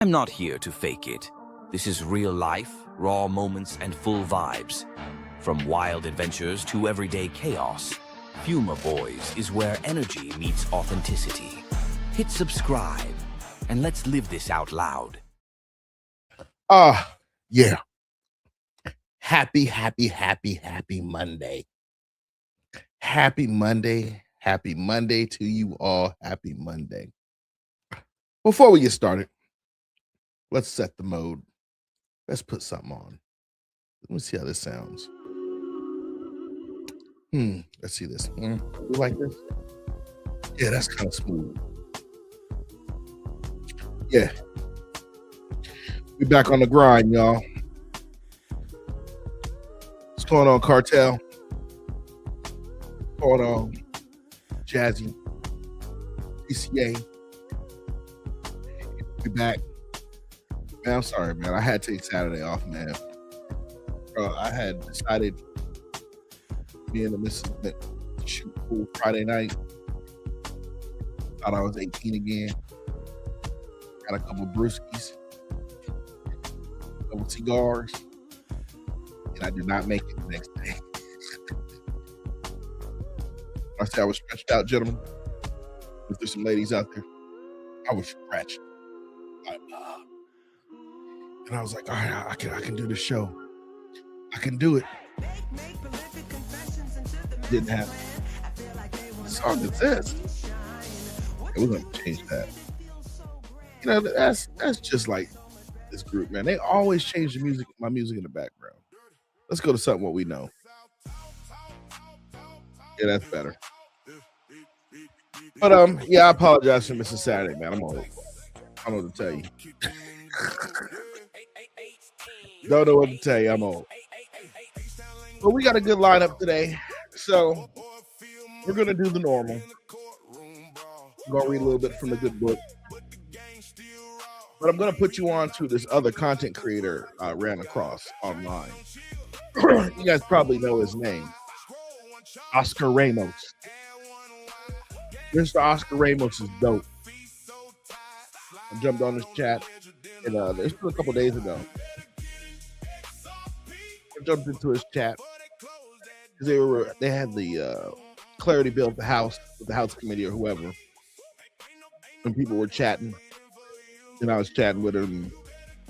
I'm not here to fake it. This is real life, raw moments, and full vibes. From wild adventures to everyday chaos, FUMA Boy'Z is where energy meets authenticity. Hit subscribe, and let's live this out loud. Yeah. Happy Monday. Happy Monday. Happy Monday to you all. Happy Monday. Before we get started, let's set the mode. Let's put something on. Let me see how this sounds. Let's see this. You like this? Yeah, that's kind of smooth. Yeah. We back on the grind, y'all. What's going on, Cartel? What's going on, Jazzy? PCA. We back. Man, I'm sorry, man. I had to take Saturday off, man. Bro, I had decided me and the missus to shoot pool Friday night. Thought I was 18 again. Got a couple brewskis, a couple cigars, and I did not make it the next day. I said I was stretched out, gentlemen. If there's some ladies out there, I was stretched. And I was like, all right, I can do the show. I can do it. Didn't happen. The song is this. We're gonna change that. You know, that's just like this group, man. They always change the music, my music in the background. Let's go to something what we know. Yeah, that's better. But yeah, I apologize for missing Saturday, man. I'm old. I don't know what to tell you. Don't know what to tell you. I'm old. But we got a good lineup today. So we're going to do the normal. I'm going to read a little bit from the good book. But I'm going to put you on to this other content creator I ran across online. You guys probably know his name. Oscar Ramos. Mr. Oscar Ramos is dope. I jumped on this chat and this was a couple days ago. I jumped into his chat because they had the clarity bill at the house with the House Committee or whoever, and people were chatting, and I was chatting with him. And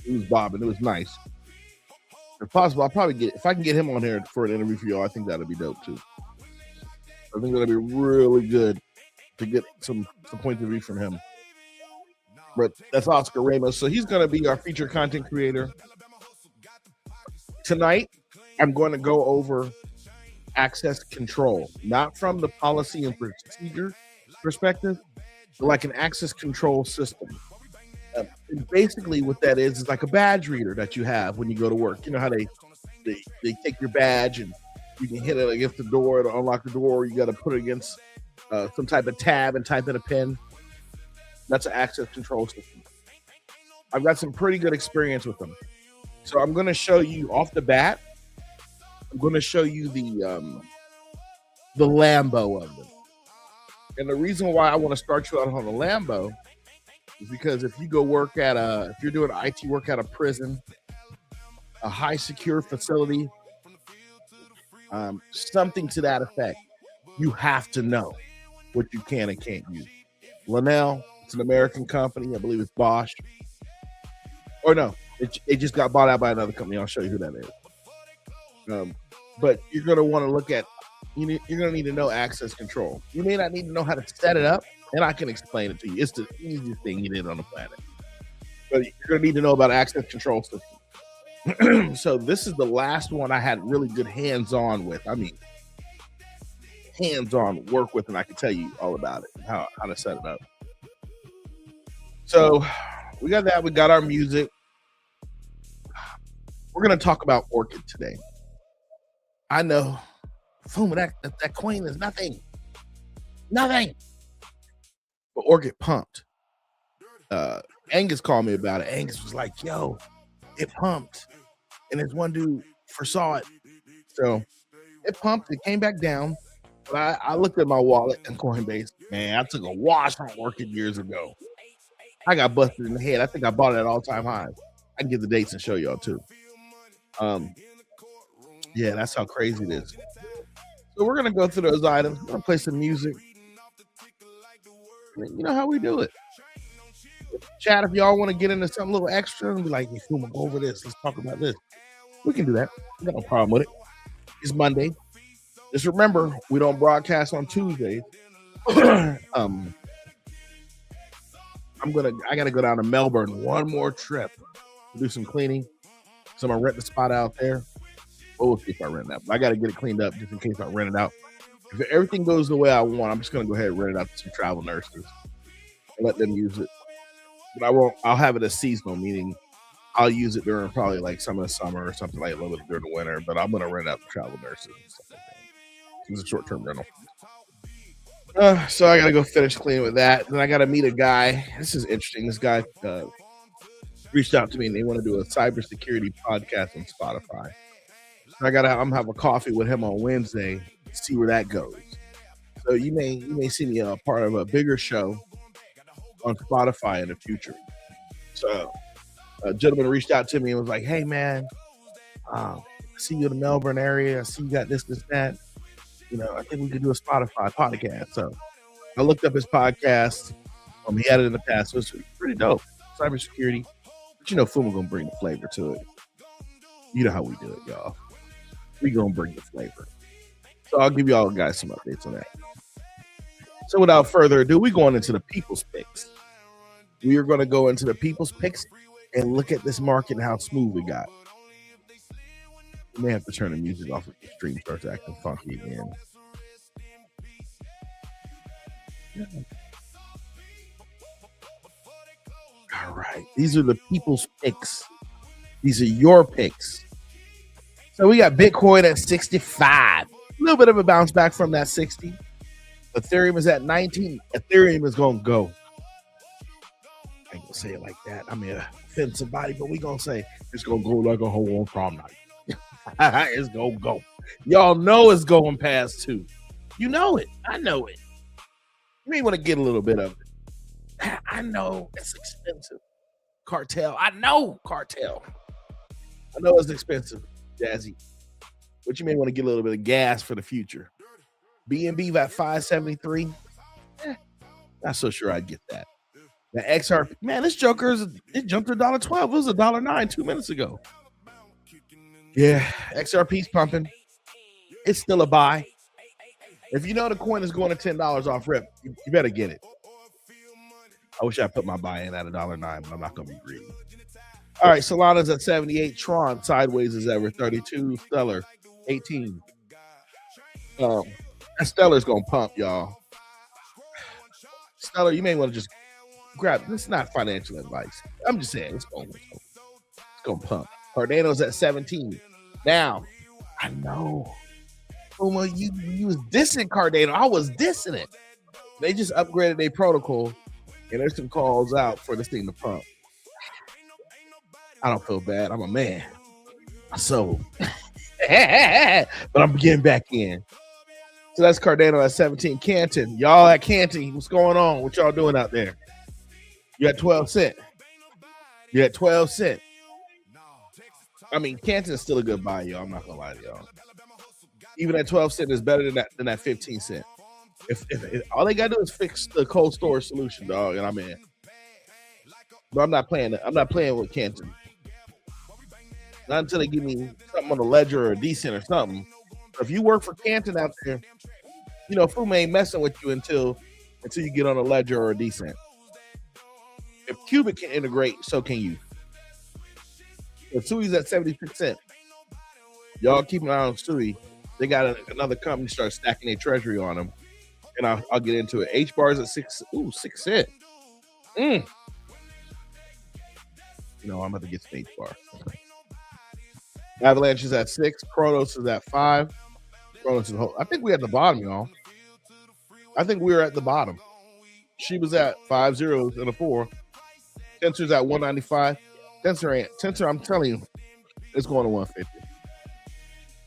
he was bobbing. It was nice. If possible, I'll probably if I can get him on here for an interview for y'all. I think that'll be dope too. I think that'll be really good to get some points of view from him. But that's Oscar Ramos. So he's going to be our featured content creator. Tonight, I'm going to go over access control, not from the policy and procedure perspective, but like an access control system. And basically what that is like a badge reader that you have when you go to work. You know how they take your badge and you can hit it against the door to unlock the door. You got to put it against some type of tab and type in a pin. That's an access control system. I've got some pretty good experience with them. So I'm going to show you off the bat. I'm going to show you the Lambo of them. And the reason why I want to start you out on the Lambo is because if you go work at if you're doing IT work at a prison, a high secure facility, something to that effect, you have to know what you can and can't use. LenelS, it's an American company. I believe it's Bosch. Or no, it just got bought out by another company. I'll show you who that is. But you're going to want to look at, you're going to need to know access control. You may not need to know how to set it up, and I can explain it to you. It's the easiest thing you did on the planet. But you're going to need to know about access control system. So this is the last one I had really good hands-on with. I mean, hands-on work with, and I can tell you all about it, how to set it up. So we got that. We got our music. We're going to talk about Orchid today. I know, FUMA, that coin is nothing. Nothing. But Orchid pumped. Angus called me about it. Angus was like, yo, it pumped. And this one dude foresaw it. So it pumped. It came back down. But I looked at my wallet and Coinbase. Man, I took a wash on Orchid years ago. I got busted in the head. I think I bought it at all-time highs. I can get the dates and show y'all too. Yeah, that's how crazy it is. So we're gonna go through those items. We're gonna play some music. You know how we do it. Chat, if y'all want to get into something a little extra and be like, hey, FUMA, go over this. Let's talk about this. We can do that. We got no problem with it. It's Monday. Just remember, we don't broadcast on Tuesdays. I gotta go down to Melbourne one more trip to do some cleaning. So I'm gonna rent the spot out there. We'll see if I rent it out. But I gotta get it cleaned up just in case I rent it out. If everything goes the way I want, I'm just gonna go ahead and rent it out to some travel nurses and let them use it. But I won't. I'll have it as seasonal, meaning I'll use it during probably like some of the summer or something like a little bit during the winter. But I'm gonna rent out to travel nurses and stuff like that. It's a short-term rental. So I gotta go finish cleaning with that. Then I gotta meet a guy. This is interesting. This guy reached out to me and they want to do a cybersecurity podcast on Spotify. So I'm gonna have a coffee with him on Wednesday to see where that goes. So you may see me a part of a bigger show on Spotify in the future. So a gentleman reached out to me and was like, hey man, I see you in the Melbourne area. I see you got this, that. You know, I think we could do a Spotify podcast. So I looked up his podcast. He had it in the past. So it's pretty dope. Cybersecurity. But you know, FUMA gonna bring the flavor to it. You know how we do it, y'all. We gonna bring the flavor. So I'll give y'all guys some updates on that. So without further ado, we're going into the people's picks. We are going to go into the people's picks and look at this market and how smooth we got. We may have to turn the music off if the stream starts acting funky again. All right. These are the people's picks. These are your picks. So we got Bitcoin at 65. A little bit of a bounce back from that 60. Ethereum is at 19. Ethereum is going to go. I ain't going to say it like that. I mean, offend somebody, but we going to say it's going to go like a whole on prom night. It's going to go. Y'all know it's going past 2. You know it. I know it. You may want to get a little bit of it. I know it's expensive. Cartel. I know cartel. I know it's expensive, Jazzy. But you may want to get a little bit of gas for the future. BNB at 573. Not so sure I'd get that. The XRP, man, this joker it jumped to $1.12. It was $1.09 2 minutes ago. Yeah, XRP's pumping. It's still a buy. If you know the coin is going to $10 off rip, you better get it. I wish I put my buy in at $1.09, but I'm not going to be greedy. All right, Solana's at 78. Tron sideways as ever. 32. Stellar 18. Stellar's gonna pump, y'all. Stellar, you may want to just grab. This is not financial advice. I'm just saying it's gonna pump. Cardano's at 17. Now, I know. FUMA, you was dissing Cardano. I was dissing it. They just upgraded their protocol, and there's some calls out for this thing to pump. I don't feel bad. I'm a man. So, but I'm getting back in. So that's Cardano at 17. Canton. Y'all at Canton, what's going on? What y'all doing out there? You at 12 cent. You at 12 cent. I mean, Canton is still a good buy, y'all. I'm not gonna lie to y'all. Even at 12 cent is better than that 15 cent. If all they gotta do is fix the cold storage solution, dog, and I'm in. But I'm not playing it. I'm not playing with Canton. Not until they give me something on the ledger or a decent or something. If you work for Canton out there, you know, FUMA ain't messing with you until you get on a ledger or a decent. If Cubic can integrate, so can you. If Sui's at 70%, y'all keep an eye on Sui. They got another company start stacking their treasury on them, and I'll get into it. H bar's at 6 cent. You know, I'm about to get some H bar. Avalanche is at 6. Kronos is at 5. Kronos is I think we're at the bottom, y'all. I think we were at the bottom. She was at 5 zeros and a 4. Tensor's at 195. Tensor, I'm telling you, it's going to 150.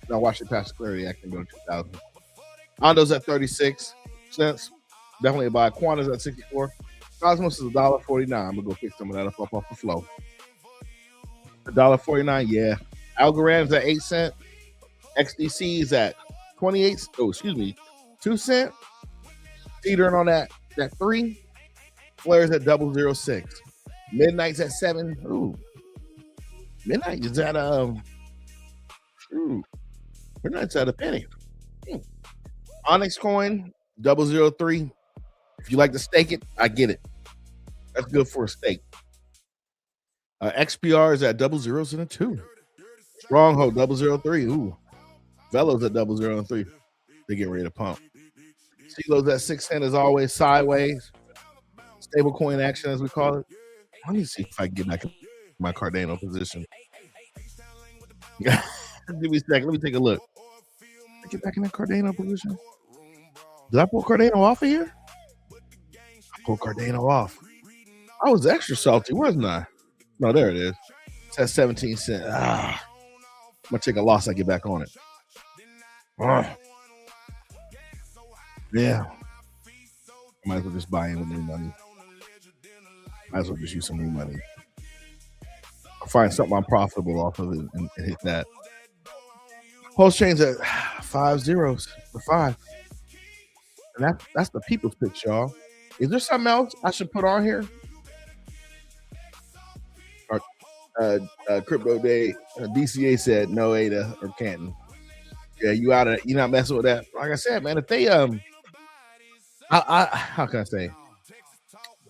Now watch it past Clarity Act and go to 2,000. Ondo's at 36 cents. Definitely a buy. Quanta's at 64. Cosmos is $1.49. I'm gonna go pick some of that up off the flow. $1.49, yeah. Algorand's at 8 cents. XDC is at 28. Oh, excuse me, 2 cents. Teetering on that 3. Flares at 006. Midnight's at 7. Ooh. Midnight is at Midnight's at a penny. Onyx coin 003. If you like to stake it, I get it. That's good for a stake. XPR is at 0002. Stronghold 003. Ooh. Velo's at 003. They get ready to pump. CELO's at 6 cents as always, sideways. Stable coin action, as we call it. Let me see if I can get back in my Cardano position. Give me a second. Let me take a look. Get back in that Cardano position. Did I pull Cardano off of here? I pulled Cardano off. I was extra salty, wasn't I? No, there it is. It's at 17 cents. I'm gonna take a loss. I get back on it. Yeah. Might as well just buy in with new money. Might as well just use some new money. I'll find something I'm profitable off of it and hit that. Pulse chains at 5 zeros for 5. And that's the people's pitch, y'all. Is there something else I should put on here? Crypto Day, DCA said no Ada or Canton. Yeah, you're not messing with that. Like I said, man, if they how can I say?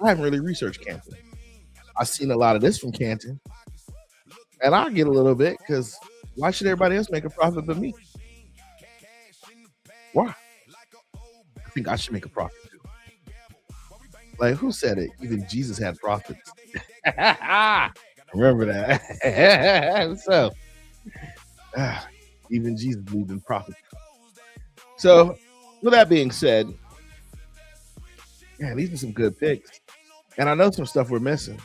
I haven't really researched Canton. I've seen a lot of this from Canton, and I'll get a little bit because why should everybody else make a profit but me? Why? I think I should make a profit too. Like, who said it? Even Jesus had profits. Remember that. So, even Jesus believed in profits. So, with that being said, yeah, these are some good picks. And I know some stuff we're missing.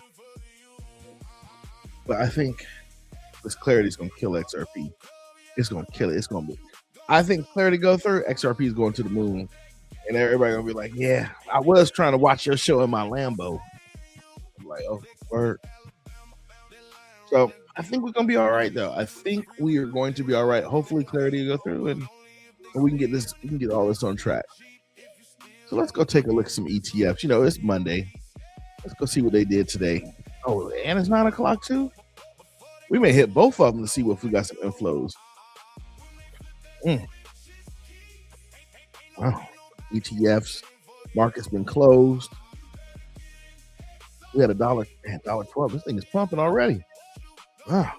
But I think this clarity is going to kill XRP. It's going to kill it. It's going to be. I think clarity go through, XRP is going to the moon. And everybody going to be like, yeah, I was trying to watch your show in my Lambo. I'm like, oh, word. So I think we're going to be all right, though. I think we are going to be all right. Hopefully clarity will go through and we can get this. We can get all this on track. So let's go take a look at some ETFs. You know, it's Monday. Let's go see what they did today. Oh, and it's 9 o'clock too. We may hit both of them to see if we got some inflows. Wow. ETFs. Market's been closed. We had $1.12. This thing is pumping already. Wow.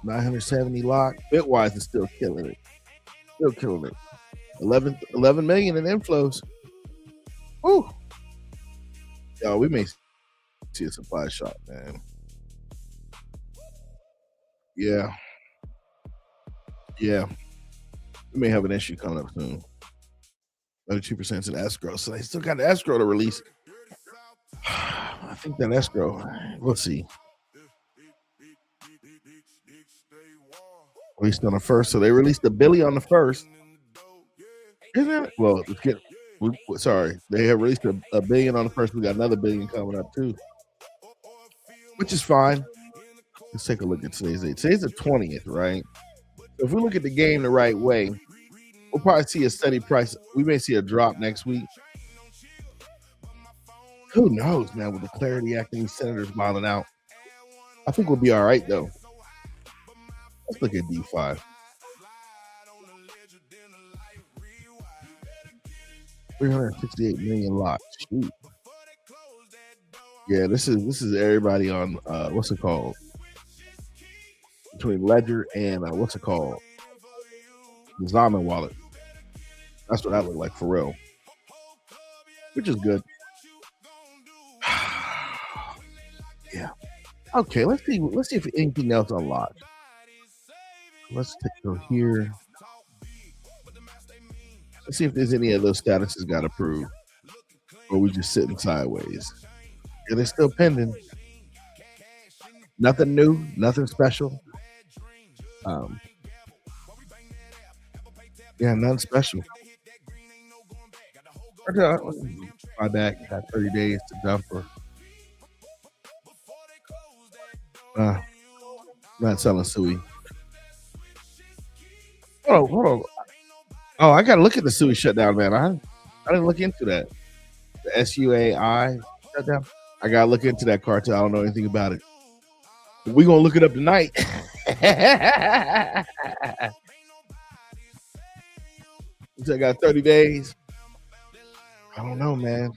970 lock. Bitwise is still killing it. Still killing it. 11 million in inflows. Woo. Yo, we may see a supply shot, man. Yeah. We may have an issue coming up soon. 32% is in escrow. So they still got the escrow to release. I think that escrow, we'll see. Released on the first. So they released $1 billion on the first. Isn't it? Well, sorry. They have released $1 billion on the first. We got another $1 billion coming up too. Which is fine. Let's take a look at today's date. Today's the 20th, right? So if we look at the game the right way, we'll probably see a steady price. We may see a drop next week. Who knows, man, with the Clarity Act and these senators miling out. I think we'll be all right, though. Let's look at D5. $368 million locked. Shoot. Yeah, this is everybody on what's it called? Between Ledger and what's it called? The Zama wallet. That's what that looked like for real. Which is good. Yeah. Okay, let's see if anything else unlocked. Let's go here. Let's see if there's any of those statuses got approved. Or we just sitting sideways. Yeah, they're still pending. Nothing new, nothing special. Yeah, nothing special. buyback. Got 30 days to dump her. Not selling SUI. Hold on. Oh, I gotta look at the SUI shutdown, man. I didn't look into that. The SUAI shutdown. I gotta look into that cartel. I don't know anything about it. We're gonna look it up tonight. I got 30 days. I don't know, man.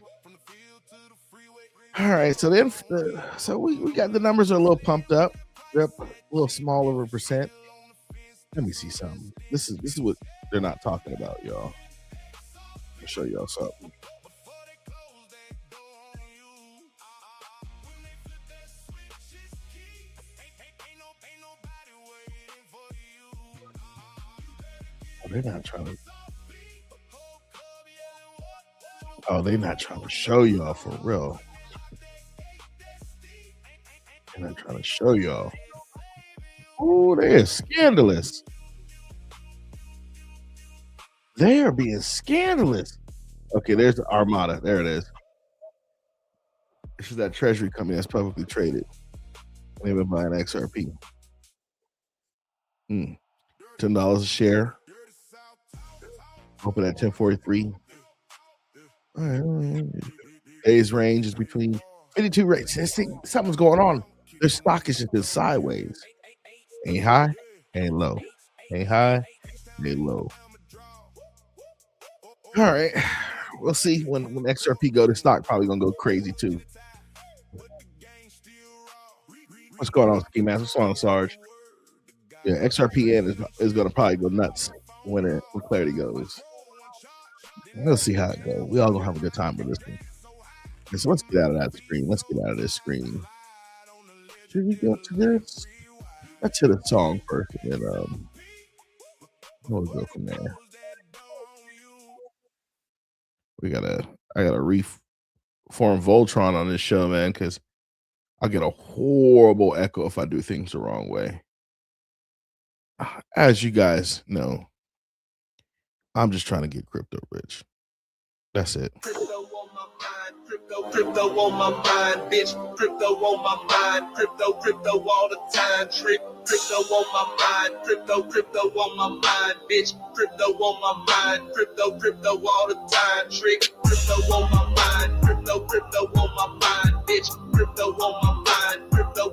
All right, so then, we got the numbers are a little pumped up. They're up a little small over percent. Let me see something. This is what they're not talking about, y'all. I'll show y'all something. Oh, they're not trying to. Oh, they're not trying to show y'all for real. They're not trying to show y'all. Oh, they're scandalous. They are being scandalous. Okay, there's the Armada. There it is. This is that treasury company that's publicly traded. They've been buying XRP. $10 a share. Open at 1043. All right. Days range is between 52 rates. Something's going on. Their stock is just been sideways. Ain't high, ain't low. Ain't high, ain't low. All right. We'll see when XRP go. The stock probably gonna go crazy too. What's going on, Ski Master? What's going on, Sarge? Yeah, XRPN is gonna probably go nuts when Clarity goes. We'll see how it goes. We all gonna have a good time with this one. Okay, so let's get out of that screen. Let's get out of this screen. Should we go to this? Let's hit a song first, and then we'll go from there. I gotta reform Voltron on this show, man, because I'll get a horrible echo if I do things the wrong way. As you guys know, I'm just trying to get crypto rich. That's it. Crypto on my mind, bitch. Crypto on my mind. Crypto all the time. Trick. Crypto on my mind. Crypto on my mind, bitch. Crypto on my mind. Crypto all the time. Trick. Crypto on my mind. Crypto on my mind, bitch. Crypto on my mind. Crypto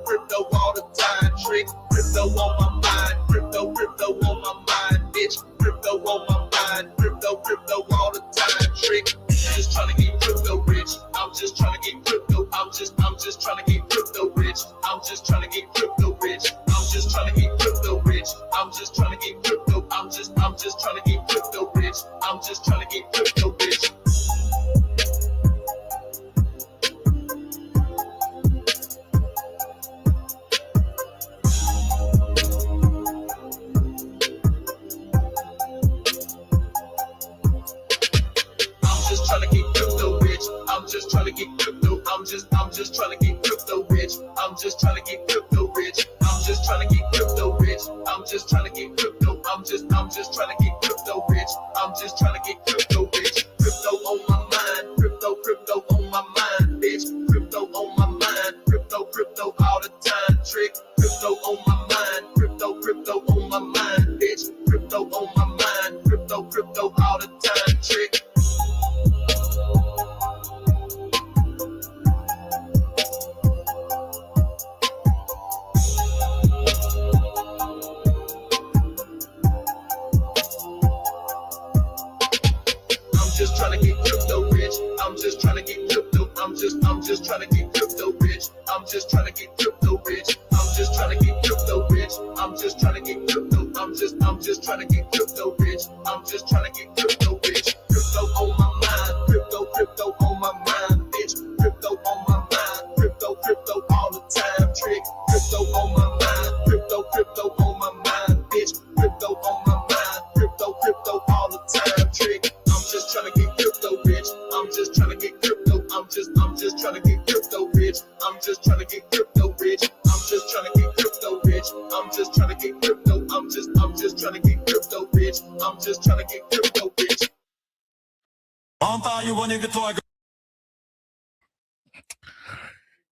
all the time. Trick. Crypto on my mind. Crypto on my mind, bitch. Crypto on my mind. Crypto all the time. Trick. Just trying to get crypto rich. I'm just trying to get crypto. I'm just trying to get crypto rich. I'm just trying to get crypto rich. I'm just trying to get crypto rich. I'm just trying to get crypto. I'm just trying to get crypto rich. I'm just trying to get crypto rich. I'm just trying to get crypto. I'm just trying to get crypto rich. I'm just trying to get crypto rich. I'm just trying to get crypto rich. I'm just trying to get crypto. I'm just trying to get crypto rich. I'm just trying to get crypto rich. Crypto on my mind. Crypto on my mind, bitch. Crypto on my mind. Crypto all the time. Trick. Crypto on my mind. Crypto on my mind, bitch. Crypto on my mind. Crypto all the time. Trick. Just trying to get crypto rich. I'm just trying to get crypto. I'm just trying to get crypto rich. I'm just trying to get crypto rich. I'm just trying to get crypto rich. I'm just trying to get crypto. I'm just trying to get crypto rich. I'm just trying to get crypto rich. Crypto on my mind. Crypto on my mind, bitch. Crypto on my mind. Crypto all the time. Trick. Crypto on my mind. Crypto on my mind, bitch. Crypto on my mind. Crypto all the time. Trick. Just trying to get crypto rich. I'm just trying to get crypto. I'm just trying to get crypto rich. I'm just trying to get crypto rich. I'm just trying to get crypto rich. I'm just trying to get crypto. I'm just trying to get crypto rich. I'm just trying to get crypto rich.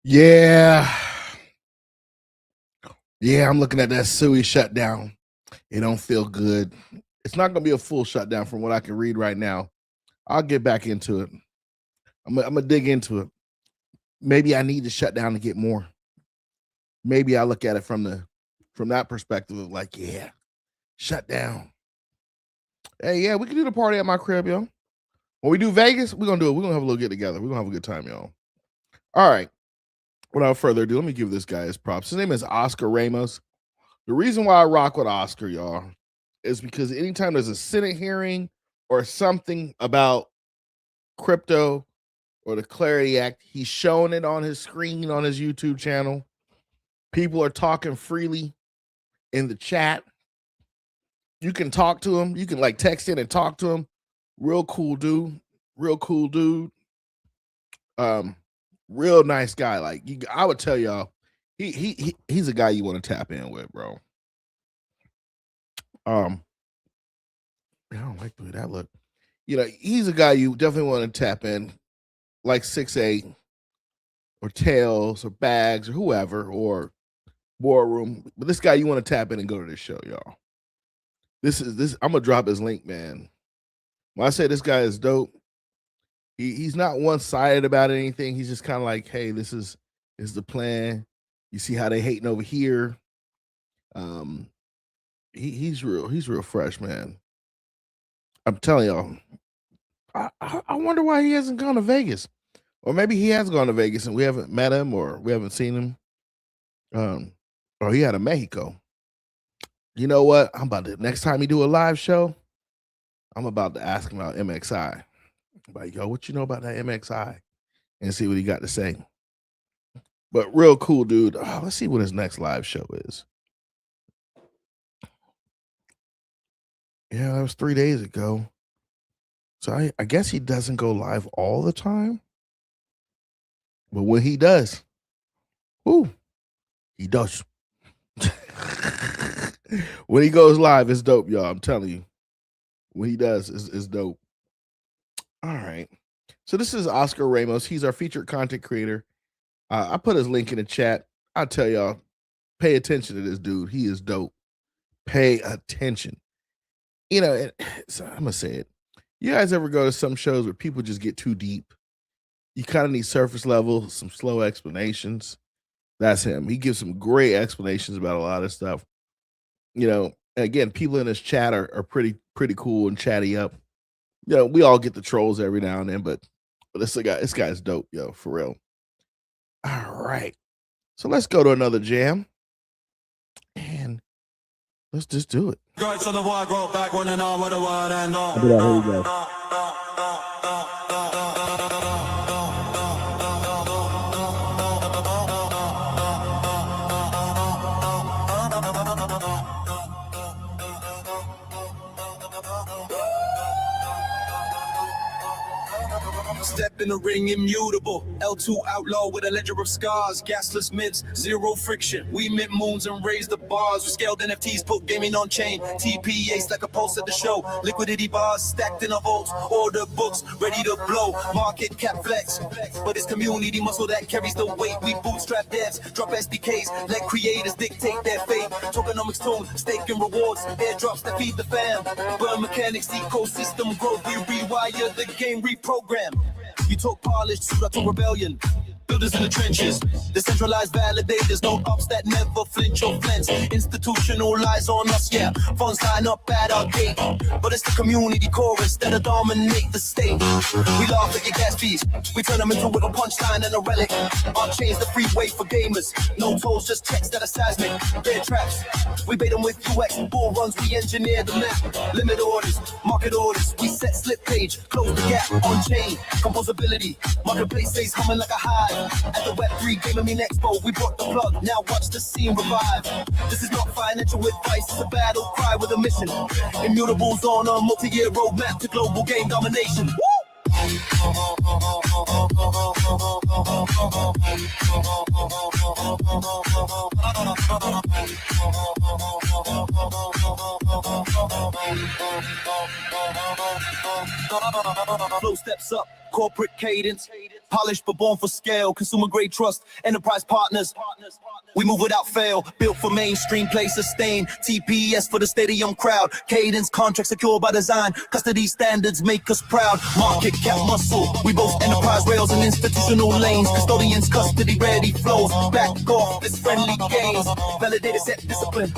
Yeah. Yeah, I'm looking at that SUI shutdown. It don't feel good. It's not going to be a full shutdown from what I can read right now. I'll get back into it. I'm going to dig into it. Maybe I need to shut down to get more. Maybe I look at it from that perspective of like, yeah, shut down. Hey, yeah, we can do the party at my crib, yo. When we do Vegas, we're going to do it. We're going to have a little get together. We're going to have a good time, y'all. All right. Without further ado, let me give this guy his props. His name is Oscar Ramos. The reason why I rock with Oscar, y'all, is because anytime there's a Senate hearing or something about crypto or the Clarity Act, he's showing it on his screen on his YouTube channel. People are talking freely in the chat. You can talk to him. You can like text in and talk to him. Real cool dude. Real cool dude. Real nice guy. Like I would tell y'all, he's a guy you want to tap in with, bro. I don't like the way that look. You know, he's a guy you definitely want to tap in, like 6'8", or Tails, or Bags, or whoever, or Boardroom. But this guy you want to tap in and go to this show, y'all. This. I'm gonna drop his link, man. When I say this guy is dope, he's not one-sided about anything. He's just kind of like, hey, this is the plan. You see how they hating over here. He's real fresh, man. I'm telling y'all. I wonder why he hasn't gone to Vegas, or maybe he has gone to Vegas and we haven't met him or we haven't seen him. Or he had a Mexico. You know what? I'm about to next time he do a live show, I'm about to ask him about MXI. I'm like, yo, what you know about that MXI? And see what he got to say. But real cool dude. Oh, let's see what his next live show is. Yeah, that was 3 days ago. So I guess he doesn't go live all the time. But when he does, he does. When he goes live, it's dope, y'all. I'm telling you. When he does, it's dope. All right. So this is Oscar Ramos. He's our featured content creator. I put his link in the chat. I'll tell y'all, pay attention to this dude. He is dope. Pay attention. You know, so I'm going to say it. You guys ever go to some shows where people just get too deep? You kind of need surface level, some slow explanations. That's him. He gives some great explanations about a lot of stuff. You know, again, people in this chat are pretty cool and chatty up. You know, we all get the trolls every now and then, but this guy's dope, yo, for real. All right. So let's go to another jam. And let's just do it. Here we go. Step in the ring, immutable. L2 outlaw with a ledger of scars. Gasless mints, zero friction. We mint moons and raise the bars. We scaled NFTs, put gaming on chain. TPAs like a pulse at the show. Liquidity bars stacked in a vault. Order books ready to blow. Market cap flex. But it's community muscle that carries the weight. We bootstrap devs, drop SDKs. Let creators dictate their fate. Tokenomics tone, stake and rewards. Airdrops that feed the fam. Burn mechanics, ecosystem growth. We rewire the game, reprogram. You talk polished, suit, I talk rebellion. Builders in the trenches, decentralized validators, no ups that never flinch or flinch. Institutional lies on us, yeah. Funds line up at our gate, but it's the community chorus that'll dominate the stage. We laugh at your gas fees, we turn them into a punchline and a relic. Our chains the freeway for gamers, no tolls, just checks that are seismic. Bear traps, we bait them with UX and bull runs. We engineer the map, limit orders, market orders. We set slip page, close the gap on chain, composability. Marketplace stays humming like a hive. At the Web3 Gaming Expo, we brought the plug. Now watch the scene revive. This is not financial advice, it's a battle cry with a mission. Immutables on a multi-year roadmap to global game domination. Flow steps up, corporate cadence. Polished but born for scale, consumer grade trust, enterprise partners. We move without fail, built for mainstream play sustain. TPS for the stadium crowd. Cadence contract secure by design. Custody standards make us proud. Market cap muscle. We both enterprise rails and institutional lanes. Custodians custody ready flows. Back off this friendly gains. Validated set discipline.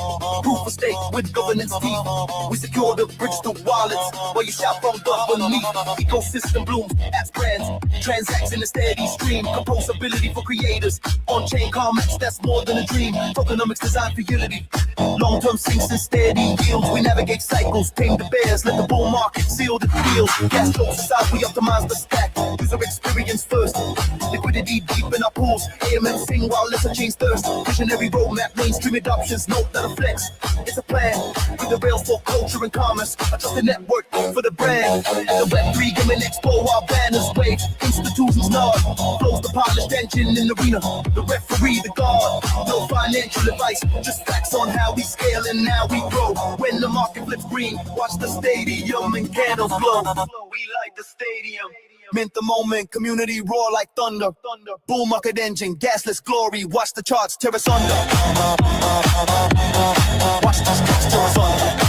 Proof of stake with governance teeth. We secure the bridge to wallets. While you shout from the beneath. Ecosystem blooms as brands. Transacts in a steady stream. Composability for creators. On-chain comments, that's more than a dream. Tokenomics designed for unity. Long-term sinks and steady yields. We navigate cycles, tame the bears, let the bull market seal the deals. Gas flows aside, we optimize the stack. User experience first. Liquidity deep in our pools. AMM sing while lesser chains thirst. Visionary roadmap, mainstream adoptions. Note that a flex. It's a plan. With the rails for culture and commerce. A trusted network for the brand. The Web3 Gaming Expo, our banners wave. Institutions nod. Flows the polished engine in the arena. The referee, the guard. No financial advice, just facts on how we scale and how we grow. When the market flips green, watch the stadium and candles glow. We like the stadium. Mint the moment, community roar like thunder. Bull market engine, gasless glory. Watch the charts tear us under. Watch the charts tear us under.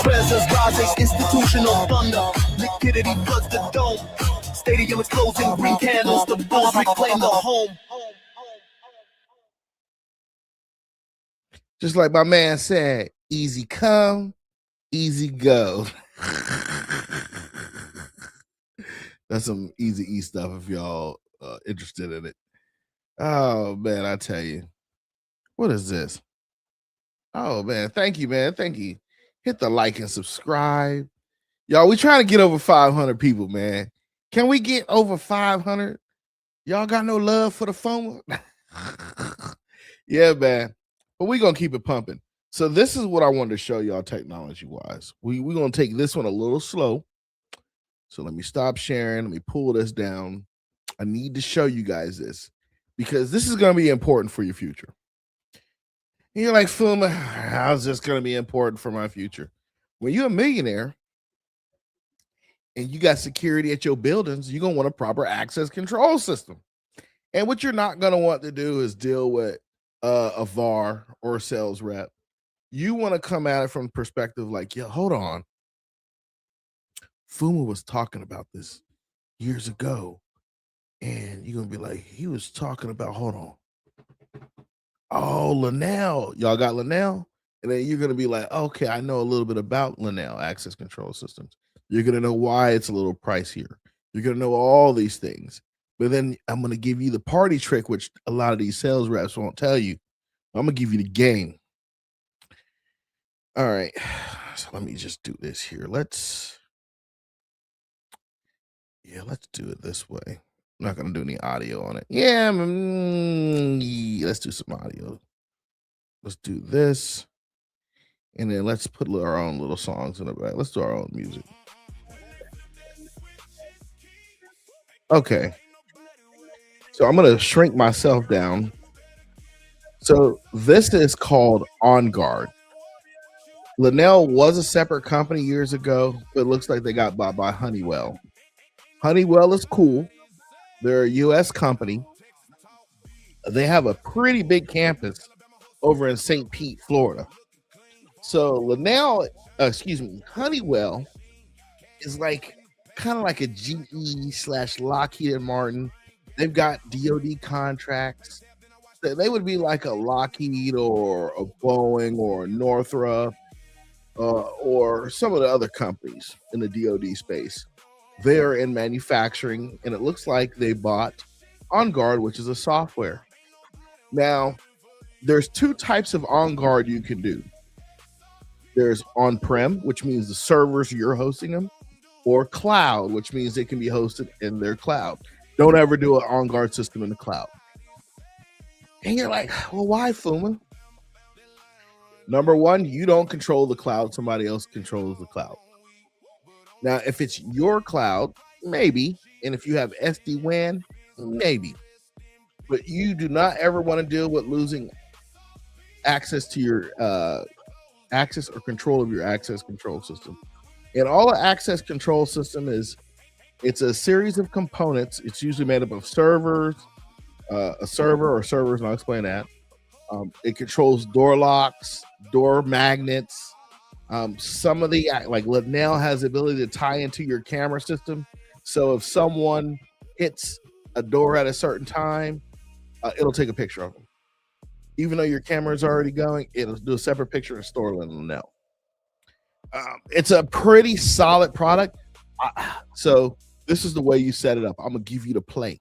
Treasures rises, institutional thunder. Liquidity floods the dome. Stadium explosion, green candles. The bulls reclaim the home. Just like my man said, easy come, easy go. That's some easy E stuff if y'all interested in it. Oh man, I tell you. What is this? Oh man, thank you, man. Thank you. Hit the like and subscribe. Y'all, we trying to get over 500 people, man. Can we get over 500? Y'all got no love for the FUMA? Yeah, man. But we're going to keep it pumping. So this is what I wanted to show y'all technology-wise. We're going to take this one a little slow. So let me stop sharing. Let me pull this down. I need to show you guys this because this is going to be important for your future. And you're like, FUMA, how's this going to be important for my future? When you're a millionaire and you got security at your buildings, you're going to want a proper access control system. And what you're not going to want to do is deal with a VAR or a sales rep. You want to come at it from perspective like, yeah, hold on. FUMA was talking about this years ago. And you're going to be like, he was talking about, hold on. Oh, LenelS. Y'all got LenelS? And then you're going to be like, okay, I know a little bit about LenelS access control systems. You're going to know why it's a little pricier. You're going to know all these things. But then I'm going to give you the party trick, which a lot of these sales reps won't tell you. I'm going to give you the game. All right. So let me just do this here. Let's do it this way. I'm not going to do any audio on it. Yeah, let's do some audio. Let's do this. And then let's put our own little songs in the back. Let's do our own music. Okay. So I'm going to shrink myself down. So this is called OnGuard. LenelS was a separate company years ago, but it looks like they got bought by Honeywell. Honeywell is cool. They're a U.S. company. They have a pretty big campus over in St. Pete, Florida. So Honeywell is like kind of like a GE/Lockheed Martin. They've got DoD contracts. They would be like a Lockheed or a Boeing or a Northrop or some of the other companies in the DoD space. They're in manufacturing, and it looks like they bought OnGuard, which is a software. Now, there's two types of OnGuard you can do. There's on-prem, which means the servers you're hosting them, or cloud, which means they can be hosted in their cloud. Don't ever do an OnGuard system in the cloud. And you're like, well, why, FUMA? Number one, you don't control the cloud. Somebody else controls the cloud. Now, if it's your cloud, maybe. And if you have SD-WAN, maybe. But you do not ever want to deal with losing access to your access or control of your access control system. And all an access control system is It's a series of components. It's usually made up of servers, a server or servers, and I'll explain that. It controls door locks, door magnets. Some of the, like Lenel has the ability to tie into your camera system. So if someone hits a door at a certain time, it'll take a picture of them. Even though your camera is already going, it'll do a separate picture and store it in Lenel. It's a pretty solid product. So this is the way you set it up. I'm gonna give you the play.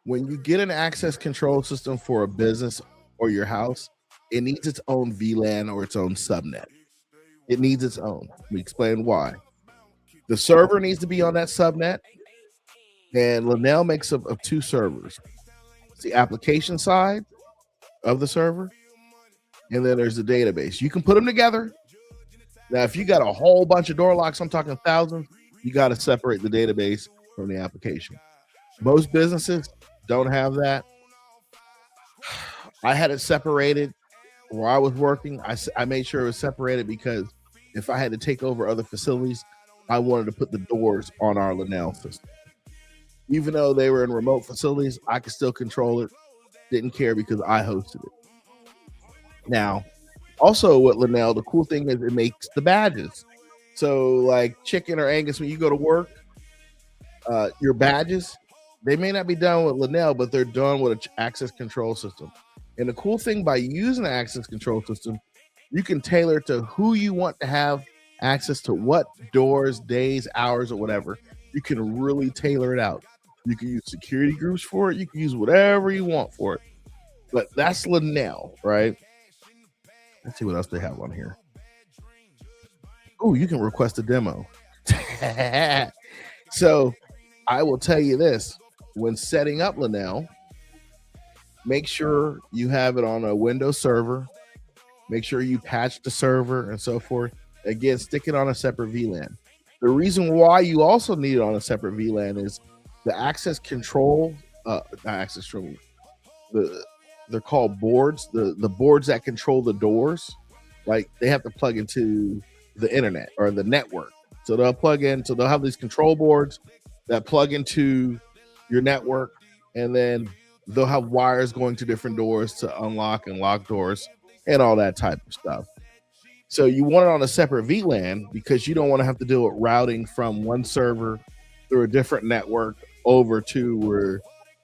When you get an access control system for a business or your house, it needs its own VLAN or its own subnet. It needs its own. Let me explain why. The server needs to be on that subnet, and Lenel makes up of two servers. It's the application side of the server, and then there's the database. You can put them together. Now, if you got a whole bunch of door locks, I'm talking thousands, you got to separate the database from the application. Most businesses don't have that. I had it separated where I was working. I made sure it was separated because if I had to take over other facilities, I wanted to put the doors on our Lenel system. Even though they were in remote facilities, I could still control it. Didn't care because I hosted it. Now, also with Lenel, the cool thing is it makes the badges. So like Chicken or Angus, when you go to work, your badges, they may not be done with Lenel, but they're done with an access control system. And the cool thing by using an access control system, you can tailor it to who you want to have access to what doors, days, hours, or whatever. You can really tailor it out. You can use security groups for it. You can use whatever you want for it. But that's Lenel, right? Let's see what else they have on here. Oh, you can request a demo. So I will tell you this. When setting up Lenel, make sure you have it on a Windows server. Make sure you patch the server and so forth. Again, stick it on a separate VLAN. The reason why you also need it on a separate VLAN is the access control, not access control, they're called boards. The boards that control the doors, like they have to plug into the internet or the network. So they'll plug in, so they'll have these control boards that plug into your network, and then they'll have wires going to different doors to unlock and lock doors and all that type of stuff. So you want it on a separate VLAN because you don't want to have to deal with routing from one server through a different network over to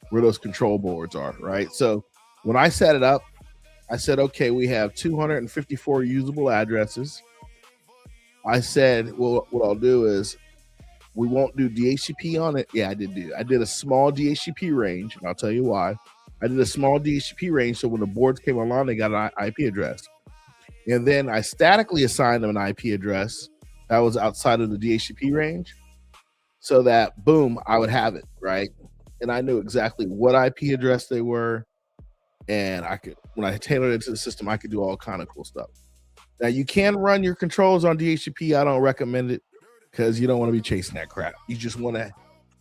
where those control boards are, right? So when I set it up, I said, okay, we have 254 usable addresses. I said, well, what I'll do is we won't do DHCP on it. Yeah, I did a small DHCP range, and I'll tell you why. I did a small DHCP range, so when the boards came online, they got an IP address. And then I statically assigned them an IP address that was outside of the DHCP range so that, boom, I would have it, right? And I knew exactly what IP address they were, and I could, when I tailored it to the system, I could do all kind of cool stuff. Now, you can run your controls on DHCP. I don't recommend it because you don't want to be chasing that crap. You just want to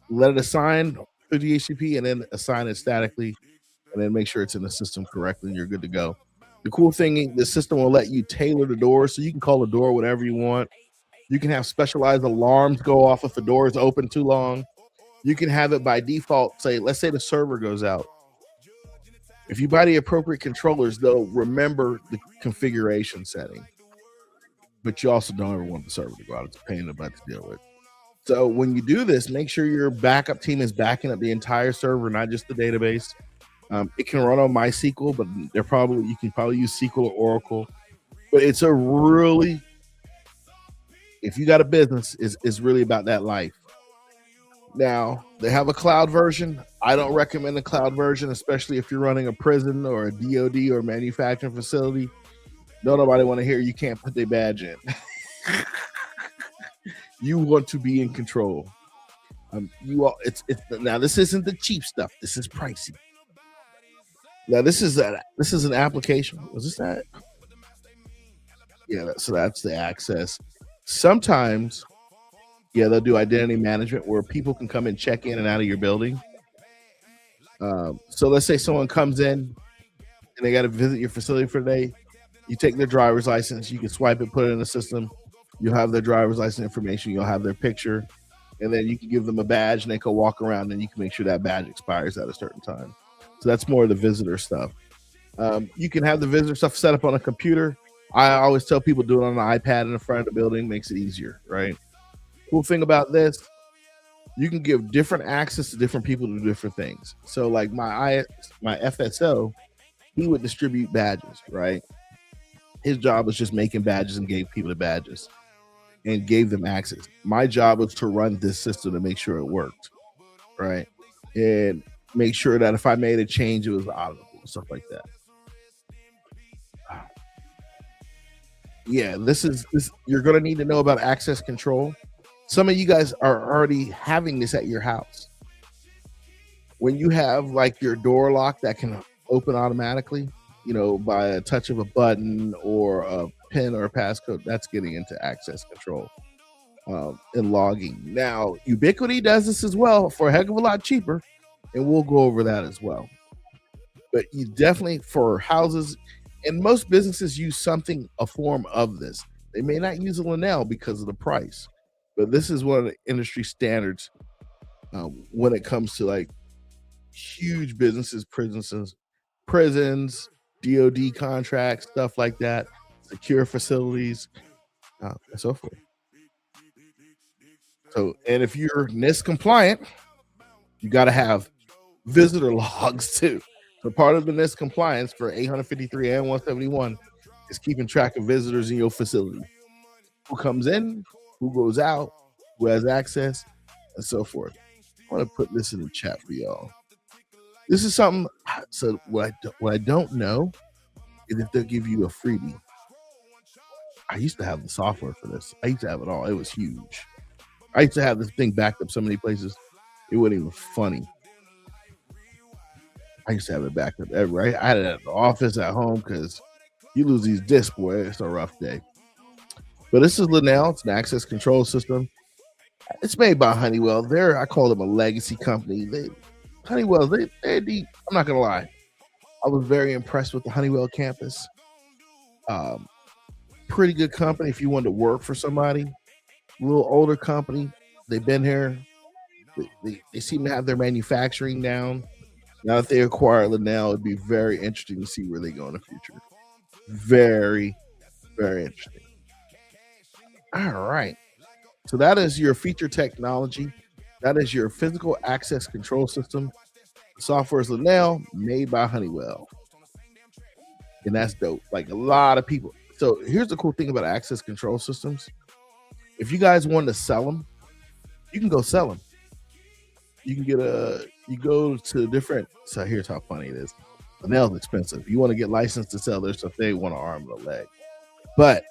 let it assign to DHCP and then assign it statically and then make sure it's in the system correctly and you're good to go. The cool thing, the system will let you tailor the door so you can call the door whatever you want. You can have specialized alarms go off if the door is open too long. You can have it by default. Say, let's say the server goes out. If you buy the appropriate controllers, they'll remember the configuration setting. But you also don't ever want the server to go out. It's a pain in the butt to deal with. So when you do this, make sure your backup team is backing up the entire server, not just the database. It can run on MySQL, but you can probably use SQL or Oracle. But it's a really, if you got a business, it's really about that life. Now, they have a cloud version. I don't recommend the cloud version, especially if you're running a prison or a DOD or a manufacturing facility. Don't nobody want to hear you can't put their badge in. You want to be in control. Now this isn't the cheap stuff. This is pricey. Now this is an application. Was this that? Yeah, so that's the access. Sometimes, yeah, they'll do identity management where people can come and check in and out of your building. So let's say someone comes in and they got to visit your facility for the day. You take their driver's license, you can swipe it, put it in the system. You'll have their driver's license information. You'll have their picture. and then you can give them a badge and they can walk around and you can make sure that badge expires at a certain time. So that's more of the visitor stuff. You can have the visitor stuff set up on a computer. I always tell people do it on an iPad in the front of the building, makes it easier, right? Cool thing about this, you can give different access to different people to do different things. So like my FSO, he would distribute badges, right? His job was just making badges and gave people the badges and gave them access. My job was to run this system to make sure it worked, right? And make sure that if I made a change, it was auditable, stuff like that. Yeah, this you're gonna need to know about access control. Some of you guys are already having this at your house. When you have like your door lock that can open automatically, you know, by a touch of a button or a pin or a passcode, that's getting into access control and logging. Now, Ubiquiti does this as well for a heck of a lot cheaper, and we'll go over that as well. But you definitely, for houses, and most businesses use a form of this. They may not use a LenelS because of the price, but this is one of the industry standards when it comes to like huge businesses, prisons, DOD contracts, stuff like that, secure facilities, and so forth. So, and if you're NIST compliant, you got to have visitor logs too. So part of the NIST compliance for 853 and 171 is keeping track of visitors in your facility. Who comes in, who goes out, who has access, and so forth. I want to put this in the chat for y'all. This is something. So what I don't know is if they'll give you a freebie. I used to have the software for this. I used to have it all. It was huge. I used to have this thing backed up so many places. It wasn't even funny. I used to have it backed up everywhere. I had it at the office, at home, because you lose these discs, boy, it's a rough day. But this is LenelS. It's an access control system. It's made by Honeywell. I call them a legacy company. Honeywell, they're deep. I'm not gonna lie. I was very impressed with the Honeywell campus. Pretty good company if you wanted to work for somebody. A little older company. They've been here. They seem to have their manufacturing down. Now that they acquire LenelS, it'd be very interesting to see where they go in the future. Very, very interesting. All right. So that is your feature technology. That is your physical access control system. The software is LenelS, made by Honeywell. And that's dope. Like a lot of people. So here's the cool thing about access control systems. If you guys want to sell them, you can go sell them. You can you go to different, so here's how funny it is. LenelS is expensive. You want to get licensed to sell their stuff, they want an arm and a leg. But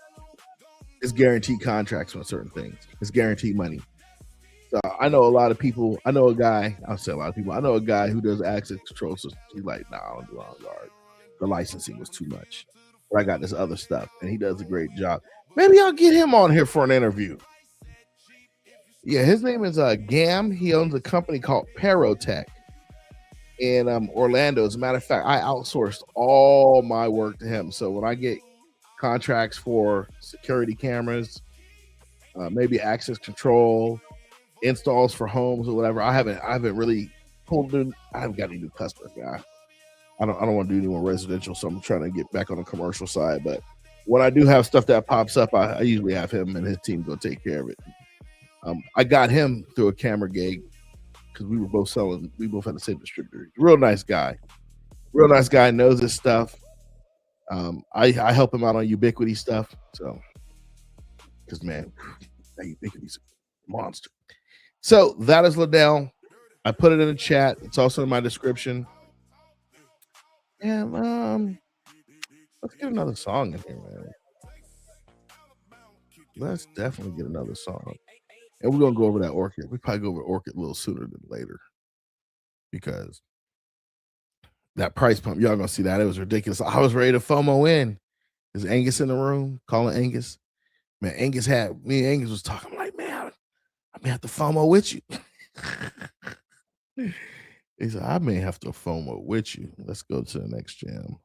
it's guaranteed contracts on certain things. It's guaranteed money. So I know a lot of people, I know a guy who does access control systems. He's like, nah, I don't do OnGuard. The licensing was too much. But I got this other stuff, and he does a great job. Maybe I'll get him on here for an interview. Yeah, his name is Gam. He owns a company called Perotech in Orlando. As a matter of fact, I outsourced all my work to him. So when I get contracts for security cameras, maybe access control, installs for homes or whatever, I haven't really pulled in. I haven't got any new customers, guy. I don't want to do any more residential, so I'm trying to get back on the commercial side. But when I do have stuff that pops up, I usually have him and his team go take care of it. I got him through a camera gig because we both had the same distributor. Real nice guy, knows his stuff. I help him out on Ubiquiti stuff. So, because man, that Ubiquiti's a monster. So that is LenelS. I put it in the chat. It's also in my description. And let's get another song in here, man. Let's definitely get another song. And we're gonna go over that Orchid. We probably go over Orchid a little sooner than later because that price pump, y'all gonna see that. It was ridiculous. I was ready to FOMO in. Is Angus in the room? Calling Angus. Man, me and Angus was talking. I'm like, man, I may have to FOMO with you. He said, I may have to FOMO with you. Let's go to the next jam.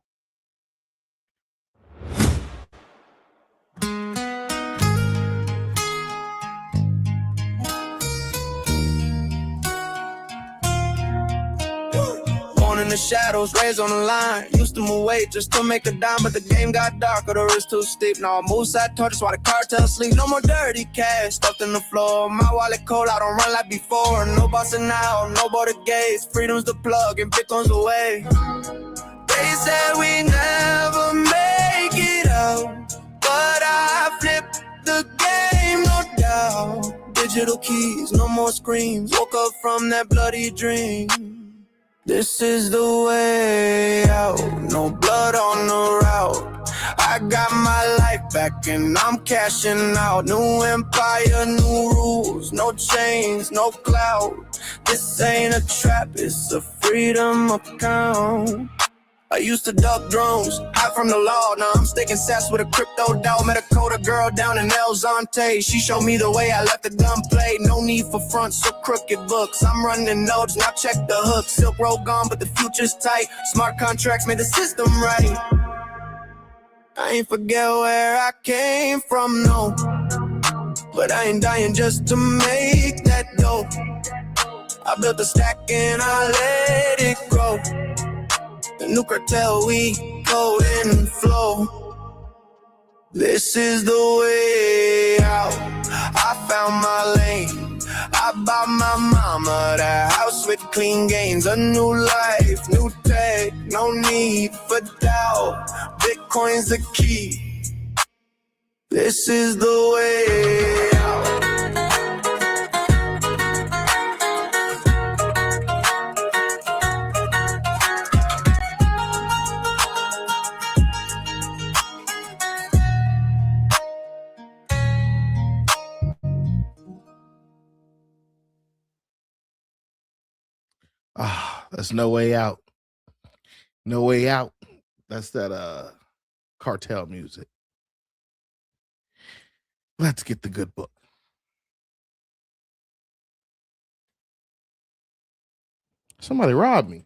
shadows, rays on the line. Used to move weight just to make a dime, but the game got darker, the risk too steep. Now I move side torches while the cartel sleep. No more dirty cash stuffed in the floor. My wallet cold, I don't run like before. No bossing out, no border gates. Freedom's the plug and Bitcoin's the way. They said we never make it out, but I flipped the game, no doubt. Digital keys, no more screams. Woke up from that bloody dream. This is the way out. No blood on the route. I got my life back and I'm cashing out. New empire, new rules. No chains, no clout. This ain't a trap, it's a freedom account. I used to duck drones, hide from the law. Now I'm sticking sass with a crypto dog. Met a coda girl down in El Zante. She showed me the way, I let the gun play. No need for fronts or crooked books. I'm running nodes, now check the hook. Silk road gone, but the future's tight. Smart contracts made the system right. I ain't forget where I came from, no. But I ain't dying just to make that dough. I built a stack and I let it grow. The new cartel, we go and flow. This is the way out. I found my lane. I bought my mama that house with clean gains. A new life, new tech, no need for doubt. Bitcoin's the key. This is the way out. That's No Way Out. No Way Out. That's that cartel music. Let's get the good book. Somebody robbed me.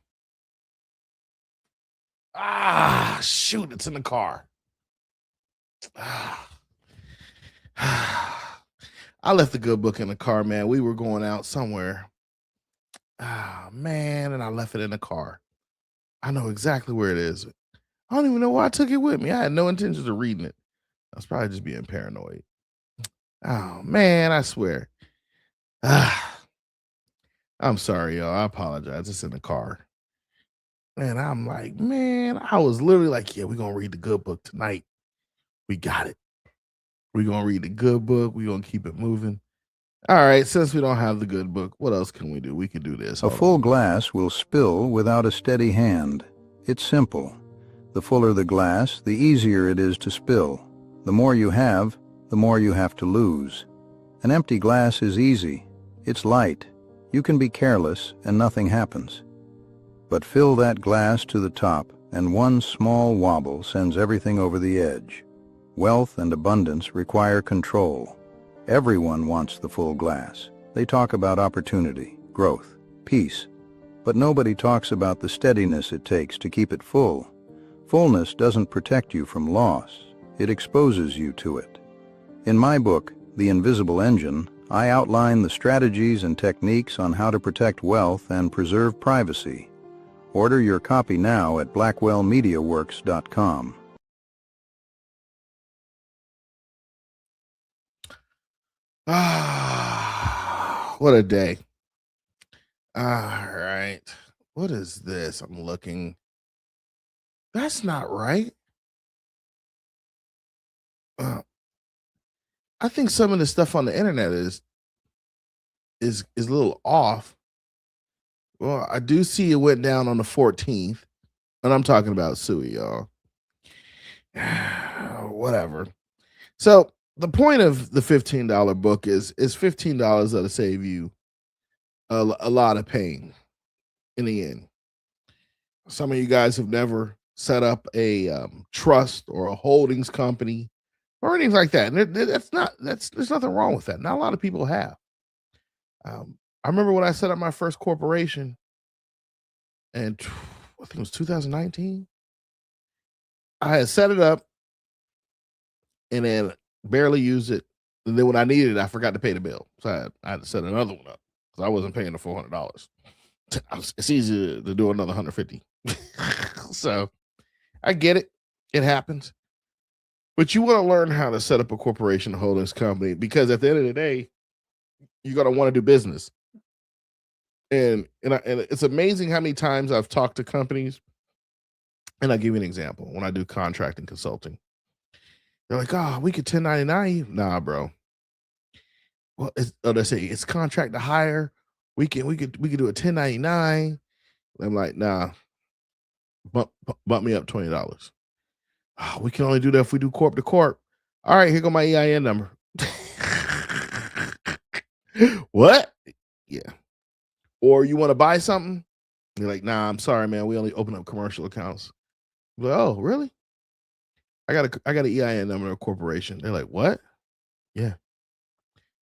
Shoot, it's in the car. I left the good book in the car, man. We were going out somewhere. Man, and I left it in the car. I know exactly where it is. I don't even know why I took it with me. I had no intentions of reading it. I was probably just being paranoid. Oh, man, I swear. I'm sorry, y'all. I apologize. It's in the car. And I'm like, man, I was literally like, yeah, we're going to read the good book tonight. We got it. We're going to read the good book. We're going to keep it moving. All right, since we don't have the good book, what else can we do? We can do this. A full glass will spill without a steady hand. It's simple. The fuller the glass, the easier it is to spill. The more you have, the more you have to lose. An empty glass is easy. It's light. You can be careless and nothing happens. But fill that glass to the top, and one small wobble sends everything over the edge. Wealth and abundance require control. Everyone wants the full glass. They talk about opportunity, growth, peace. But nobody talks about the steadiness it takes to keep it full. Fullness doesn't protect you from loss. It exposes you to it. In my book, The Invisible Engine, I outline the strategies and techniques on how to protect wealth and preserve privacy. Order your copy now at blackwellmediaworks.com. What a day. All right. What is this? I'm looking. That's not right. I think some of the stuff on the internet is a little off. Well, I do see it went down on the 14th, and I'm talking about Sui, y'all. Whatever. So the point of the $15 book is $15 that'll save you a lot of pain in the end. Some of you guys have never set up a trust or a holdings company or anything like that. And there's nothing wrong with that. Not a lot of people have. I remember when I set up my first corporation, and I think it was 2019. I had set it up and then barely used it. And then when I needed it, I forgot to pay the bill. So I had to set another one up because I wasn't paying the $400. It's easy to do another 150. So I get it. It happens. But you want to learn how to set up a corporation holdings company, because at the end of the day, you're going to want to do business. And it's amazing how many times I've talked to companies, and I'll give you an example. When I do contracting consulting, they're like, "Oh, we could 1099 you." Nah, bro. Well, they say it's contract to hire. We could do a 1099. I'm like, nah. Bump me up $20. Oh, we can only do that if we do corp to corp. All right, here go my EIN number. What? Yeah. Or you want to buy something? You're like, nah, I'm sorry, man. We only open up commercial accounts. I'm like, oh, really? I got an EIN number of a corporation. They're like, what? Yeah.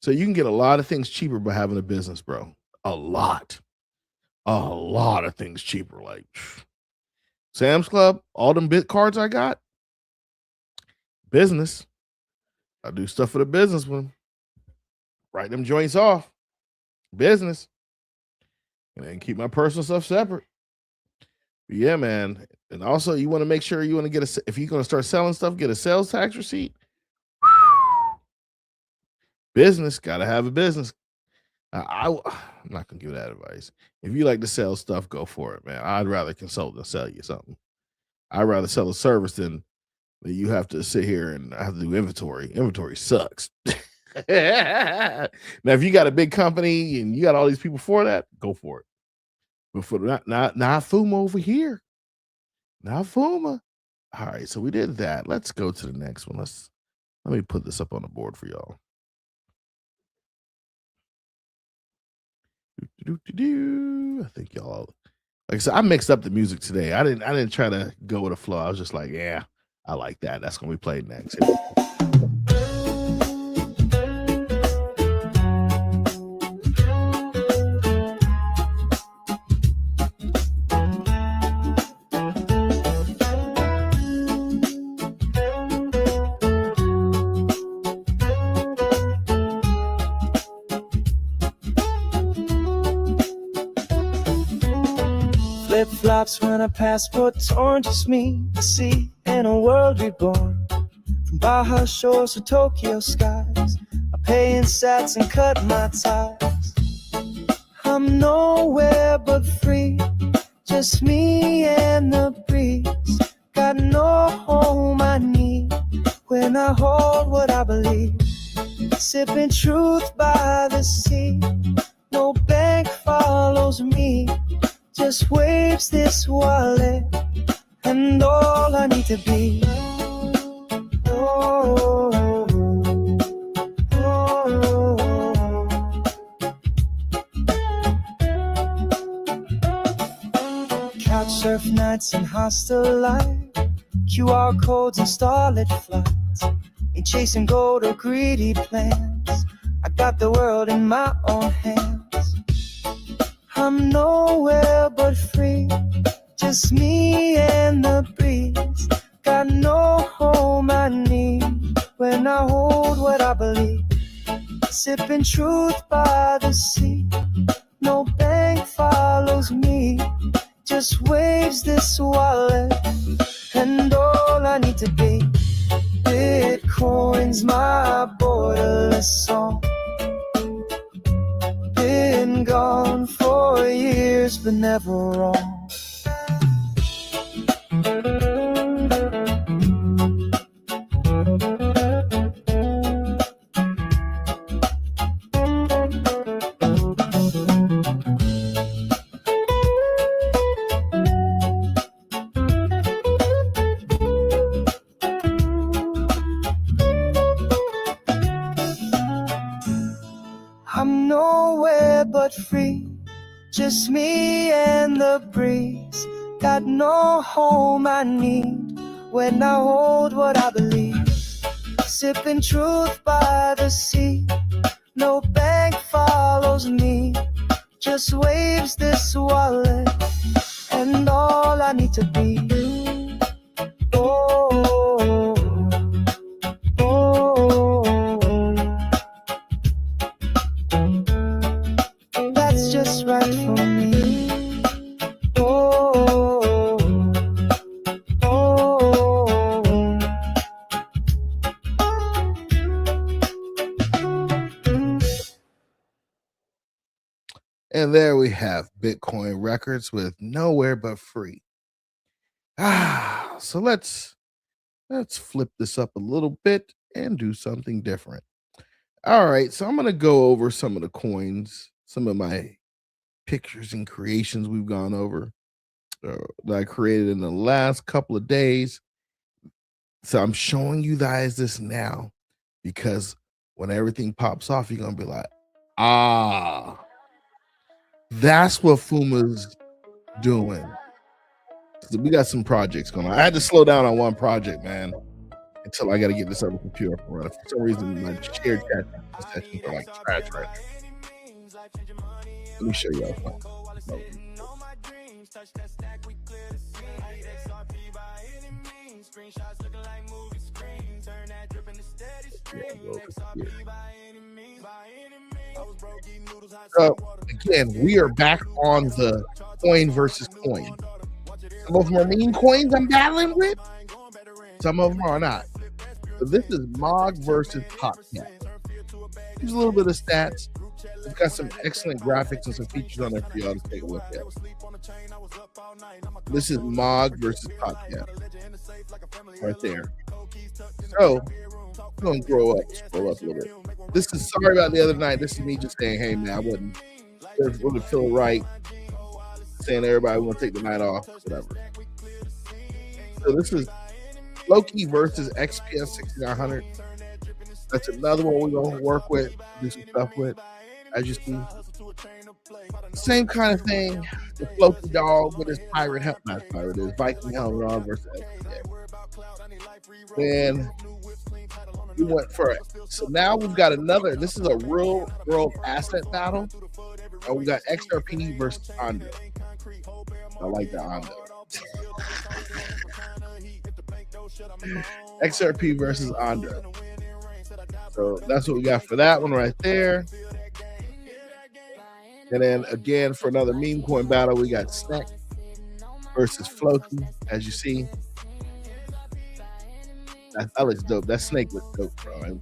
So you can get a lot of things cheaper by having a business, bro. A lot of things cheaper. Like Sam's Club, all them bit cards I got. Business. I do stuff for the business with them. Write them joints off. Business. And then keep my personal stuff separate. But yeah, man. And also, you want to make sure you want to get if you're going to start selling stuff, get a sales tax receipt. Business. Got to have a business. I'm not going to give that advice. If you like to sell stuff, go for it, man. I'd rather consult than sell you something. I'd rather sell a service than you have to sit here and have to do inventory. Inventory sucks. Now, if you got a big company and you got all these people for that, go for it. But for not FUMA over here. Not FUMA. All right, so we did that. Let's go to the next one. Let me put this up on the board for y'all. I think y'all, like I said, I mixed up the music today. I didn't try to go with a flow. I was just like, yeah, I like that. That's gonna be played next. Flip-flops when a passport torn, just me, the sea, in a world reborn. From Baja shores to Tokyo skies, I pay in sats and cut my ties. I'm nowhere but free, just me and the breeze. Got no home I need when I hold what I believe. Sipping truth by the sea, no bank follows me. Just waves this wallet, and all I need to be. Oh, oh, oh. Couch surf nights and hostel life, QR codes and starlit flights. Ain't chasing gold or greedy plans. I got the world in my own hands. I'm nowhere but free, just me and the breeze. Got no home I need when I hold what I believe. Sipping truth by the sea, no bank follows me. Just waves this wallet, and all I need to be. Bitcoin's my borderless song. Been gone for years, but never wrong. I'm nowhere but free, just me and the breeze. Got no home I need when I hold what I believe. Sipping truth by the sea, no bank follows me. Just waves this wallet, and all I need to be. Oh, oh, that's just right for me. And there we have Bitcoin records with nowhere but free. So let's flip this up a little bit and do something different. All right, so I'm going to go over some of the coins, some of my pictures and creations we've gone over that I created in the last couple of days. So I'm showing you guys this now because when everything pops off, you're going to be like, that's what FUMA's doing. So we got some projects going on. I had to slow down on one project, man, until I got to get this other computer up and running. For some reason, my shared chat sessions are like trash right now. Let me show you all. So again, we are back on the coin versus coin. Some of them are meme coins I'm battling with. Some of them are not. So this is MOG versus PopCap. Here's a little bit of stats. It's got some excellent graphics and some features on there for y'all to take a look at. This is MOG versus PopCap. Right there. So I'm going to scroll up a little bit. This is, sorry about the other night. This is me just saying, hey, man, I wouldn't feel right saying everybody want to take the night off, whatever. So this is Loki versus XPS 6900. That's another one we're going to work with, do some stuff with. As you see, same kind of thing. The Floki dog with his pirate helmet, not pirate, his Viking helmet on versus XPS. Then we went for it. So now we've got another. This is a real world asset battle. And we got XRP versus Ondo. I like the Ondo. XRP versus Ondo. So that's what we got for that one right there. And then again for another meme coin battle, we got Snack versus Floki. As you see, that looks dope. That snake looks dope, bro.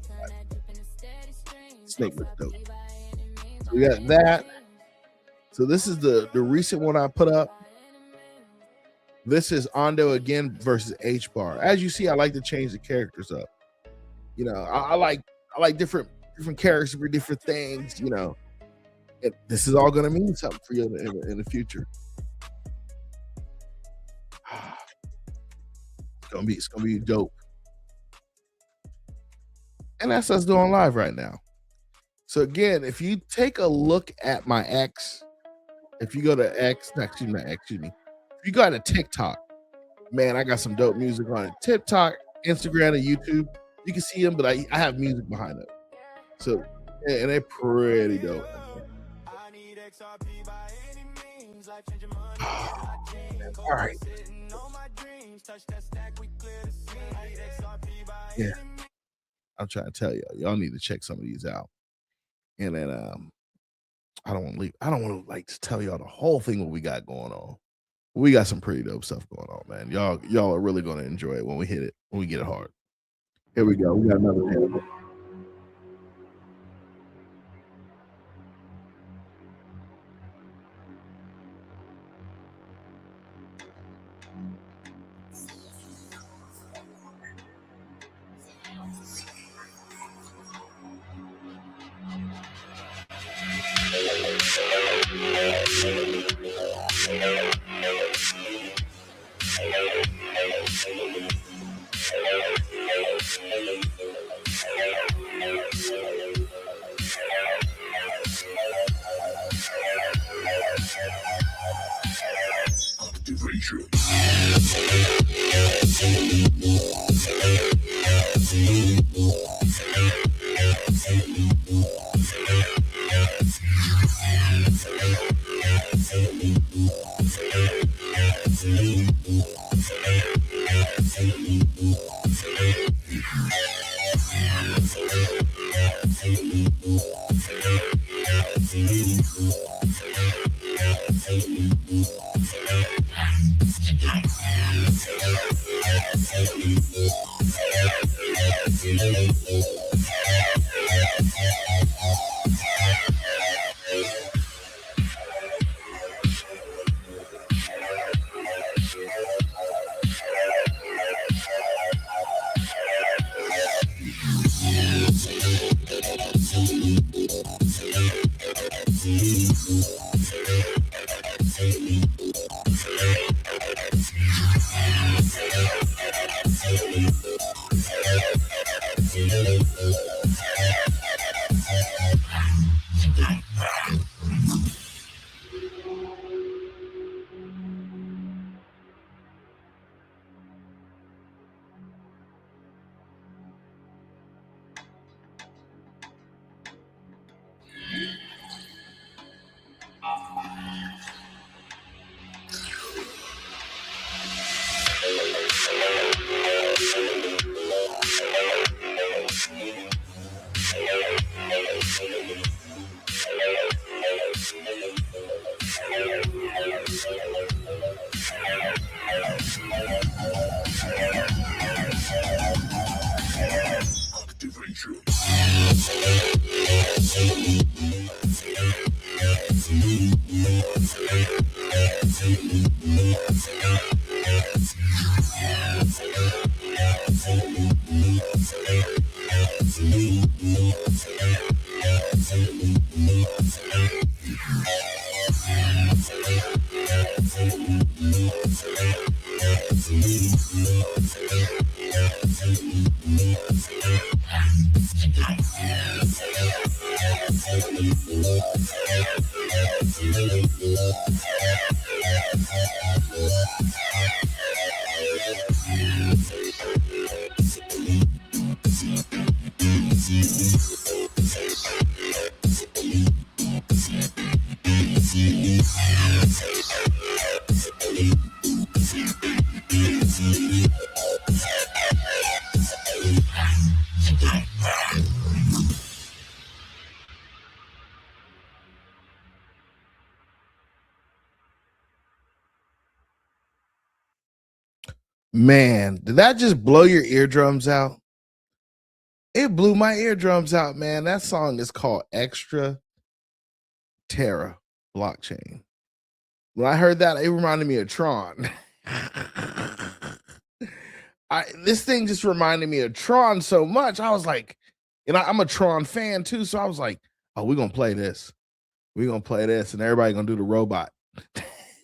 Snake looks dope. So we got that. So this is the recent one I put up. This is Ondo again versus H bar. As you see, I like to change the characters up. You know, I like different characters for different things. You know, this is all gonna mean something for you in the future. It's gonna be dope. And that's us doing live right now. So again, if you take a look at my X, if you go to X, excuse me, if you go to TikTok, man, I got some dope music on it. TikTok, Instagram, and YouTube. You can see them, but I have music behind it. So, and they're pretty dope. All right. Yeah. I'm trying to tell y'all need to check some of these out. And then I don't want to like to tell y'all the whole thing what we got going on. We got some pretty dope stuff going on, man. Y'all are really gonna enjoy it when we hit it, when we get it hard. Here we go. We got another hit. Man, did that just blow your eardrums out? It blew my eardrums out, man. That song is called Extra Terra Blockchain. When I heard that, it reminded me of Tron. This thing just reminded me of Tron so much. I was like, I'm a Tron fan too, so I was like, oh, we're gonna play this. We're gonna play this, and everybody gonna do the robot.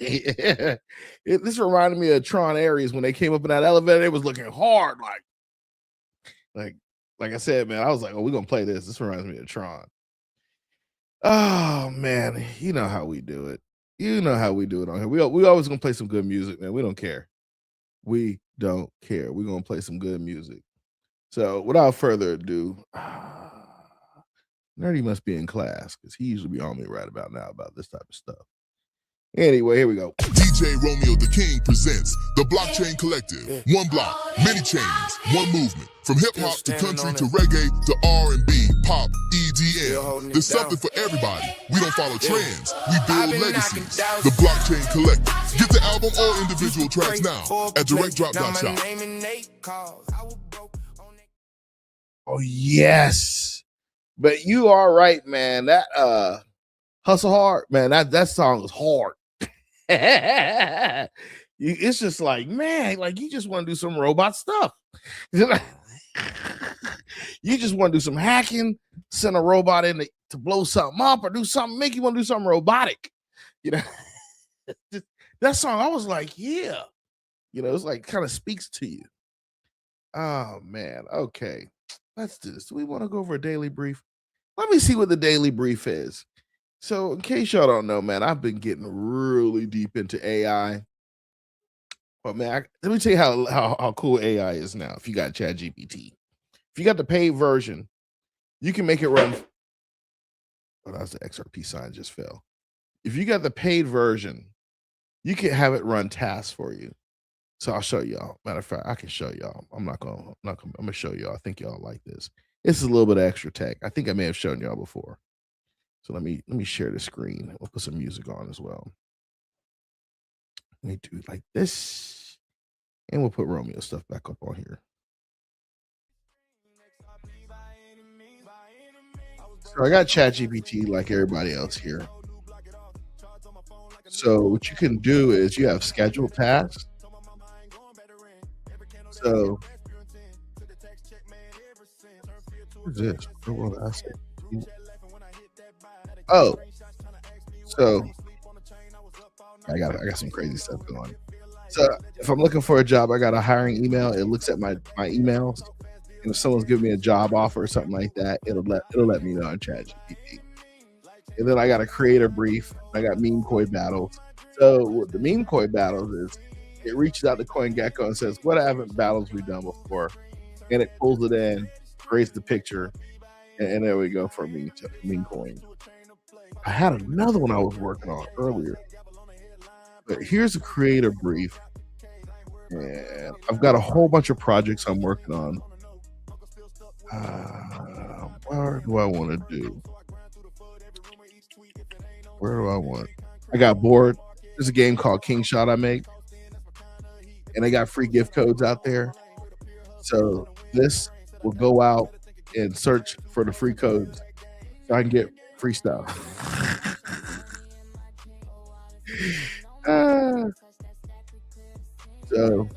This reminded me of Tron Ares when they came up in that elevator. It was looking hard, like I said, man. I was like, oh, we're gonna play this. This reminds me of Tron. Oh man, you know how we do it. You know how we do it on here. We always gonna play some good music, man. We don't care. We don't care. We're gonna play some good music. So without further ado, Nerdy must be in class because he usually be on me right about now about this type of stuff. Anyway, here we go. DJ Romeo the King presents the Blockchain Collective. One block, many chains, one movement. From hip hop to country to reggae to R&B, pop, EDM. There's something for everybody. We don't follow trends. We build legacies. The Blockchain Collective. Get the album or individual tracks now at directdrop.shop. Oh yes, but you are right, man. That Hustle Hard, man. That song is hard. It's just like, man, like you just want to do some robot stuff. You just want to do some hacking, send a robot in to blow something up or do something, make you want to do something robotic. That song, I was like, yeah. It's like kind of speaks to you. Oh man, okay. Let's do this. Do we want to go over a daily brief? Let me see what the daily brief is. So in case y'all don't know, man, I've been getting really deep into AI. But man, let me tell you how cool AI is now. If you got ChatGPT, if you got the paid version, you can make it run. Oh, that was the XRP sign just fell. If you got the paid version, you can have it run tasks for you. So I'll show y'all. Matter of fact, I can show y'all. I'm gonna show y'all. I think y'all like this. This is a little bit of extra tech. I think I may have shown y'all before. So let me share the screen. We'll put some music on as well. Let me do it like this. And we'll put Romeo stuff back up on here. So I got ChatGPT like everybody else here. So what you can do is you have scheduled tasks. So what's this? What will I say? Oh, so I got some crazy stuff going on. So if I'm looking for a job, I got a hiring email. It looks at my emails, and if someone's giving me a job offer or something like that, it'll let me know on ChatGPT. And then I got a creator brief. I got meme coin battles. So what the meme coin battles is, it reaches out to CoinGecko and says, what haven't battles we done before? And it pulls it in, creates the picture, and there we go for meme coin. I had another one I was working on earlier, but here's a creator brief, and I've got a whole bunch of projects I'm working on. Where do I want to do? Where do I want? I got bored. There's a game called King Shot I make, and they got free gift codes out there. So this will go out and search for the free codes so I can get free stuff. So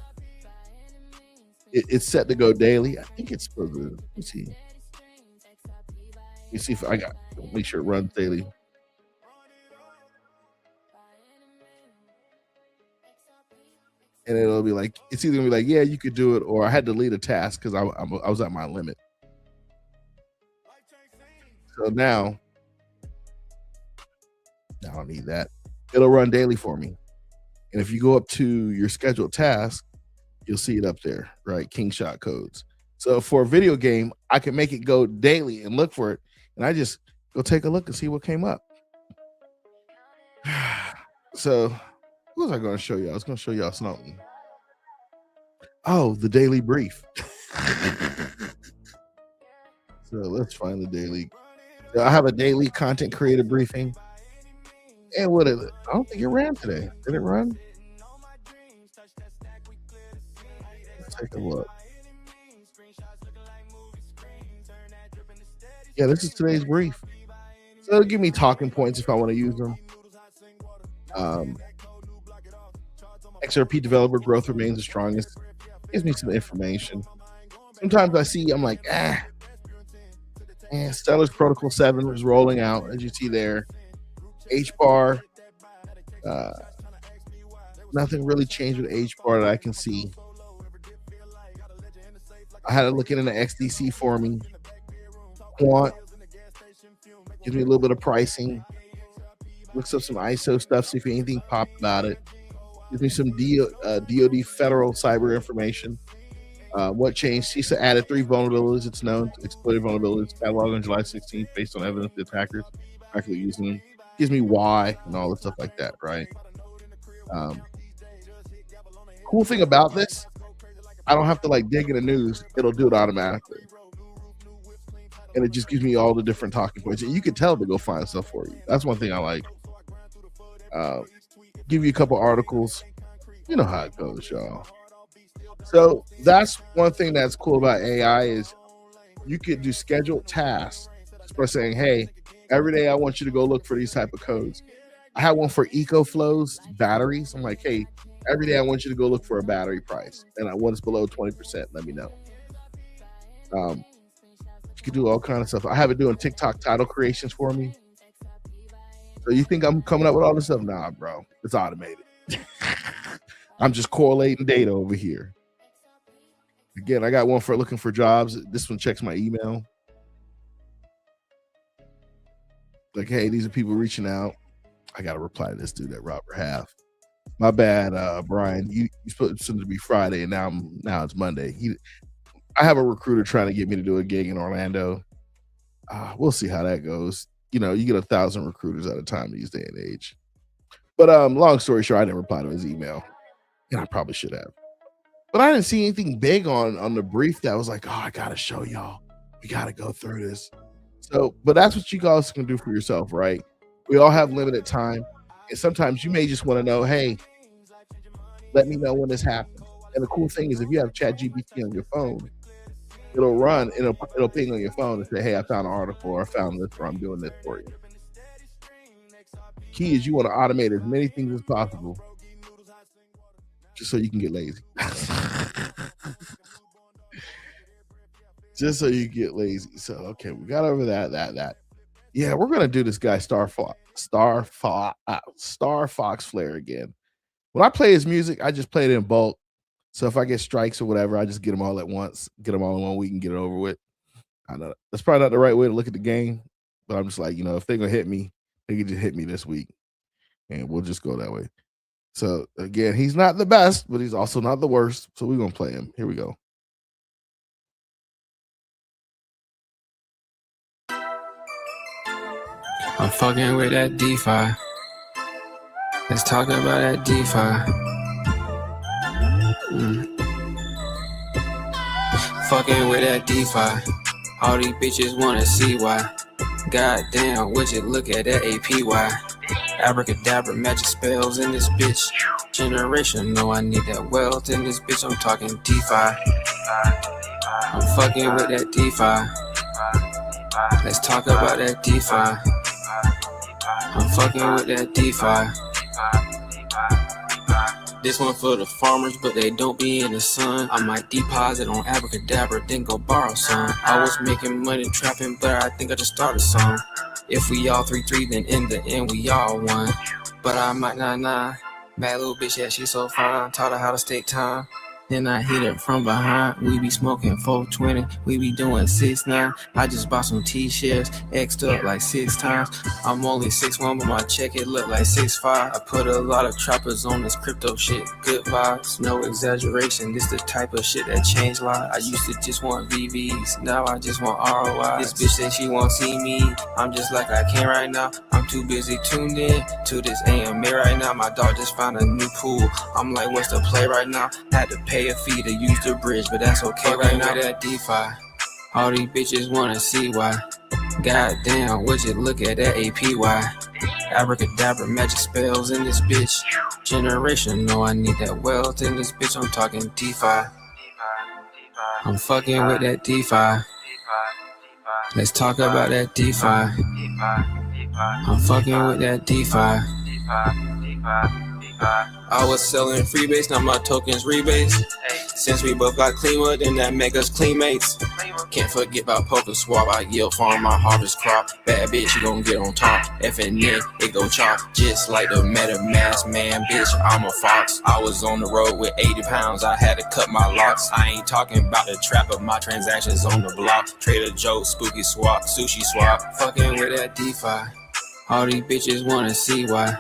it's set to go daily. I think it's supposed to. Let me see. Let me see if I got. Make sure it runs daily. and it'll be like, it's either gonna be like, yeah, you could do it, or I had to delete a task because I was at my limit. So now I don't need that. It'll run daily for me. And if you go up to your scheduled task, you'll see it up there, right? King shot codes. So for a video game, I can make it go daily and look for it. And I just go take a look and see what came up. So what was I going to show you? I was going to show y'all something. Oh, the daily brief. So let's find the daily. I have a daily content creator briefing. And what is it? I don't think it ran today. Did it run? Let's take a look. Yeah, this is today's brief. So it'll give me talking points if I want to use them. XRP developer growth remains the strongest. Gives me some information. Sometimes I see, I'm like, Stellar's Protocol 7 is rolling out, as you see there. HBAR, nothing really changed with HBAR that I can see. I had to look into XDC for me. Quant gives me a little bit of pricing. Looks up some ISO stuff, see if anything popped about it. Gives me some DoD federal cyber information. What changed? CISA added 3 vulnerabilities. It's known exploited vulnerabilities cataloged on July 16th based on evidence the attackers actually using them. Gives me why and all the stuff like that, right? Cool thing about this, I don't have to like dig in the news. It'll do it automatically. And it just gives me all the different talking points. And you can tell to go find stuff for you. That's one thing I like. Give you a couple articles. You know how it goes, y'all. So that's one thing that's cool about AI is you could do scheduled tasks just by saying, hey, every day I want you to go look for these type of codes. I had one for EcoFlows batteries. I'm like, hey, every day I want you to go look for a battery price. And when it's below 20%, let me know. You can do all kinds of stuff. I have it doing TikTok title creations for me. So you think I'm coming up with all this stuff? Nah, bro. It's automated. I'm just correlating data over here. Again, I got one for looking for jobs. This one checks my email. Like, hey, these are people reaching out. I got to reply to this dude at Robert Half. My bad, Brian. You supposed to be Friday, and now it's Monday. I have a recruiter trying to get me to do a gig in Orlando. We'll see how that goes. You know, you get 1,000 recruiters at a time these day and age. But long story short, I didn't reply to his email, and I probably should have. But I didn't see anything big on the brief that was like, oh, I got to show y'all. We got to go through this. So, but that's what you guys can do for yourself, right? We all have limited time. And sometimes you may just want to know, hey, let me know when this happens. And the cool thing is if you have ChatGPT on your phone, it'll run, and it'll ping on your phone and say, hey, I found an article, or I found this, or I'm doing this for you. Key is you want to automate as many things as possible just so you can get lazy. Just so you get lazy. So, okay, we got over that. Yeah, we're going to do this guy Star Fox Flare again. When I play his music, I just play it in bulk. So if I get strikes or whatever, I just get them all at once, get them all in 1 week and get it over with. I know that's probably not the right way to look at the game, but I'm just like, if they're going to hit me, they can just hit me this week, and we'll just go that way. So again, he's not the best, but he's also not the worst. So we're going to play him. Here we go. I'm fucking with that DeFi. Let's talk about that DeFi. Fucking with that DeFi. All these bitches wanna see why. Goddamn, widget, look at that APY. Abracadabra, magic spells in this bitch. Generation, know I need that wealth in this bitch. I'm talking DeFi. I'm fucking with that DeFi. Let's talk about that DeFi. I'm fucking with that DeFi. This one for the farmers, but they don't be in the sun. I might deposit on Abracadabra, then go borrow some. I was making money trapping, but I think I just started some. If we all 3-3, then in the end we all won. But I might not. Bad little bitch, yeah, she so fine. Taught her how to stick time. Then I hit it from behind. We be smoking 420. We be doing 6'9". I just bought some T-shirts, X'd up like 6 times. I'm only 6'1", but my check it look like 6'5". I put a lot of trappers on this crypto shit. Good vibes, no exaggeration. This the type of shit that changed lives. I used to just want VVs, now I just want ROI. This bitch say she won't see me. I'm just like I can't right now. I'm too busy tuned in to this AMA right now. My dog just found a new pool. I'm like, what's the play right now? Had to pay a fee to use the bridge, but that's okay right now. That DeFi, all these bitches wanna see why. Goddamn, would you look at that APY? Abracadabra, magic spells in this bitch. Generation, no, I need that wealth in this bitch. I'm talking DeFi. I'm fucking with that DeFi. Let's talk about that DeFi. I'm fucking with that DeFi. I was selling freebase, now my tokens rebase. Since we both got cleaner, then that make us clean mates. Can't forget about poker swap, I yield farm my harvest crop. Bad bitch, you gon' get on top. FNN, it go chop. Just like the MetaMask, man, bitch, I'm a fox. I was on the road with 80 pounds, I had to cut my locks. I ain't talking about the trap of my transactions on the block. Trader Joe, spooky swap, sushi swap. Fucking with that DeFi. All these bitches wanna see why.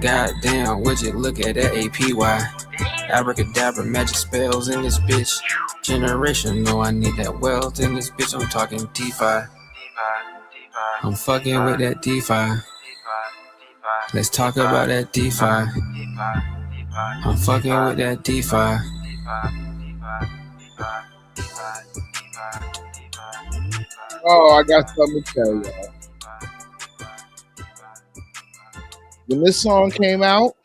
Goddamn, would you look at that APY? Abracadabra, magic spells in this bitch. Generation, no, I need that wealth in this bitch. I'm talking DeFi. I'm fucking with that DeFi. Let's talk about that DeFi. I'm fucking with that DeFi. Oh, I got something to tell y'all. When this song came out,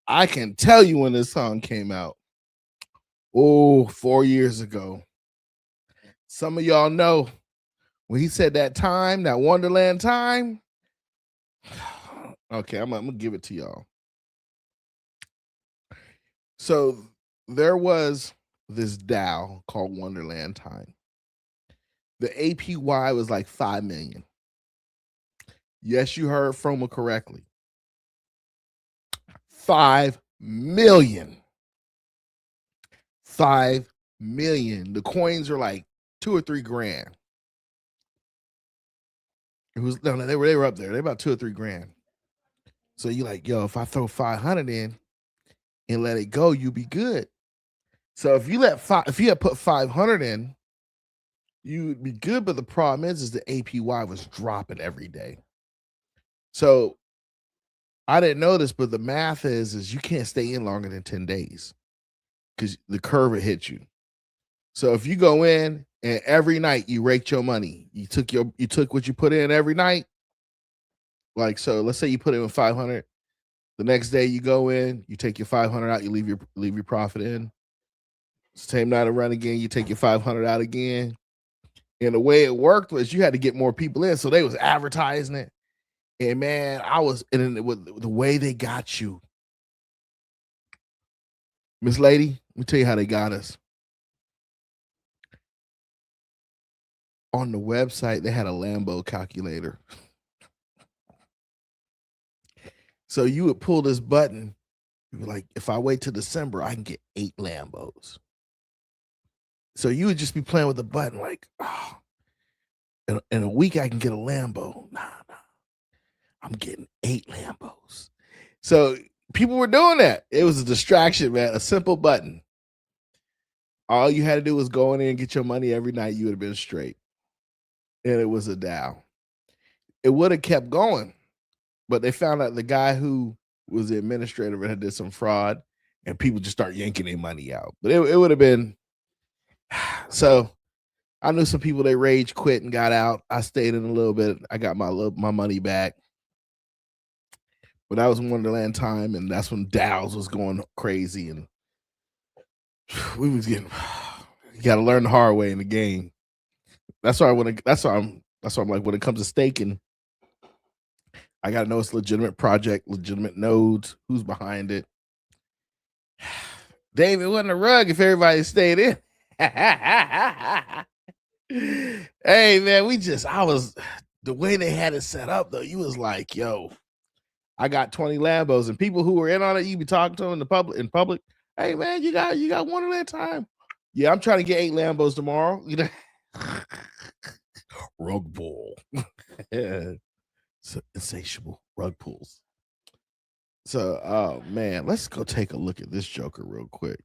I can tell you when this song came out. Oh, 4 years ago. Some of y'all know when he said that time, that Wonderland time. Okay, I'm gonna give it to y'all. So there was this DAO called Wonderland Time. The APY was like 5 million. Yes, you heard FUMA correctly. 5 million. 5 million. The coins are like 2 or 3 grand. It was no, they were up there. They're about 2 or 3 grand. So you like, yo, if I throw 500 in and let it go, you be good. So if you had put 500 in, you would be good. But the problem is the APY was dropping every day. So I didn't know this, but the math is you can't stay in longer than 10 days because the curve will hit you. So if you go in and every night you raked your money, you took what you put in every night. Like, so let's say you put in 500. The next day you go in, you take your 500 out, you leave your profit in. Same night of run again, you take your 500 out again. And the way it worked was you had to get more people in. So they was advertising it. And man, with the way they got you. Miss Lady, let me tell you how they got us. On the website, they had a Lambo calculator. So you would pull this button. You were like, if I wait till December, I can get 8 Lambos. So you would just be playing with the button like, oh, in a week I can get a Lambo. Nah. I'm getting 8 Lambos. So people were doing that. It was a distraction, man. A simple button. All you had to do was go in there and get your money every night. You would have been straight. And it was a DAO. It would have kept going. But they found out the guy who was the administrator had did some fraud. And people just start yanking their money out. But it would have been. So I knew some people, they rage quit and got out. I stayed in a little bit. I got my money back. But that was Wonderland Time, and that's when DAOs was going crazy, and we was getting. You got to learn the hard way in the game. That's why I'm like, when it comes to staking, I got to know it's a legitimate project, legitimate nodes, who's behind it. David wasn't a rug if everybody stayed in. Hey man, the way they had it set up though, you was like, yo. I got 20 Lambos, and people who were in on it, you be talking to them in public. Hey man, you got one at a time. Yeah, I'm trying to get 8 Lambos tomorrow. You know, rug pull. Yeah. So insatiable rug pulls. So, oh man, let's go take a look at this joker real quick.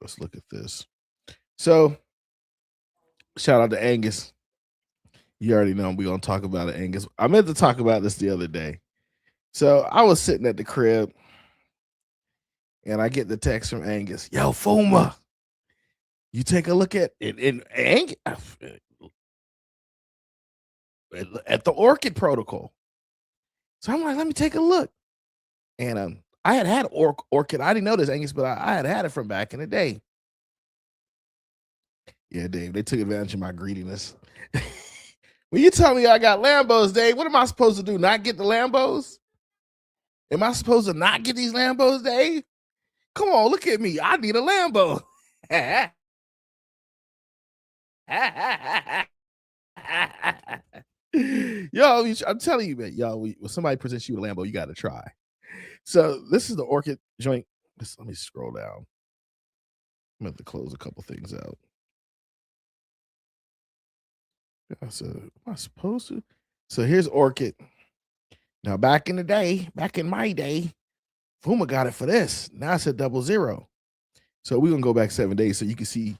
Let's look at this. So, shout out to Angus. You already know we're gonna talk about it, Angus. I meant to talk about this the other day. So I was sitting at the crib and I get the text from Angus. Yo, FUMA, you take a look at it in Angus at the Orchid protocol. So I'm like, let me take a look. And I had Orchid. I didn't know this, Angus, but I had it from back in the day. Yeah, Dave, they took advantage of my greediness. When you tell me I got Lambos, Dave, what am I supposed to do? Not get the Lambos? Am I supposed to not get these Lambos, Dave? Come on, look at me. I need a Lambo. Yo, I'm telling you, man. Yo, when somebody presents you a Lambo, you got to try. So this is the Orchid joint. Let me scroll down. I'm going to close a couple things out. I said, am I supposed to? So here's Orchid. Now, back in my day, FUMA got it for this. Now it's at 00. So we're going to go back 7 days so you can see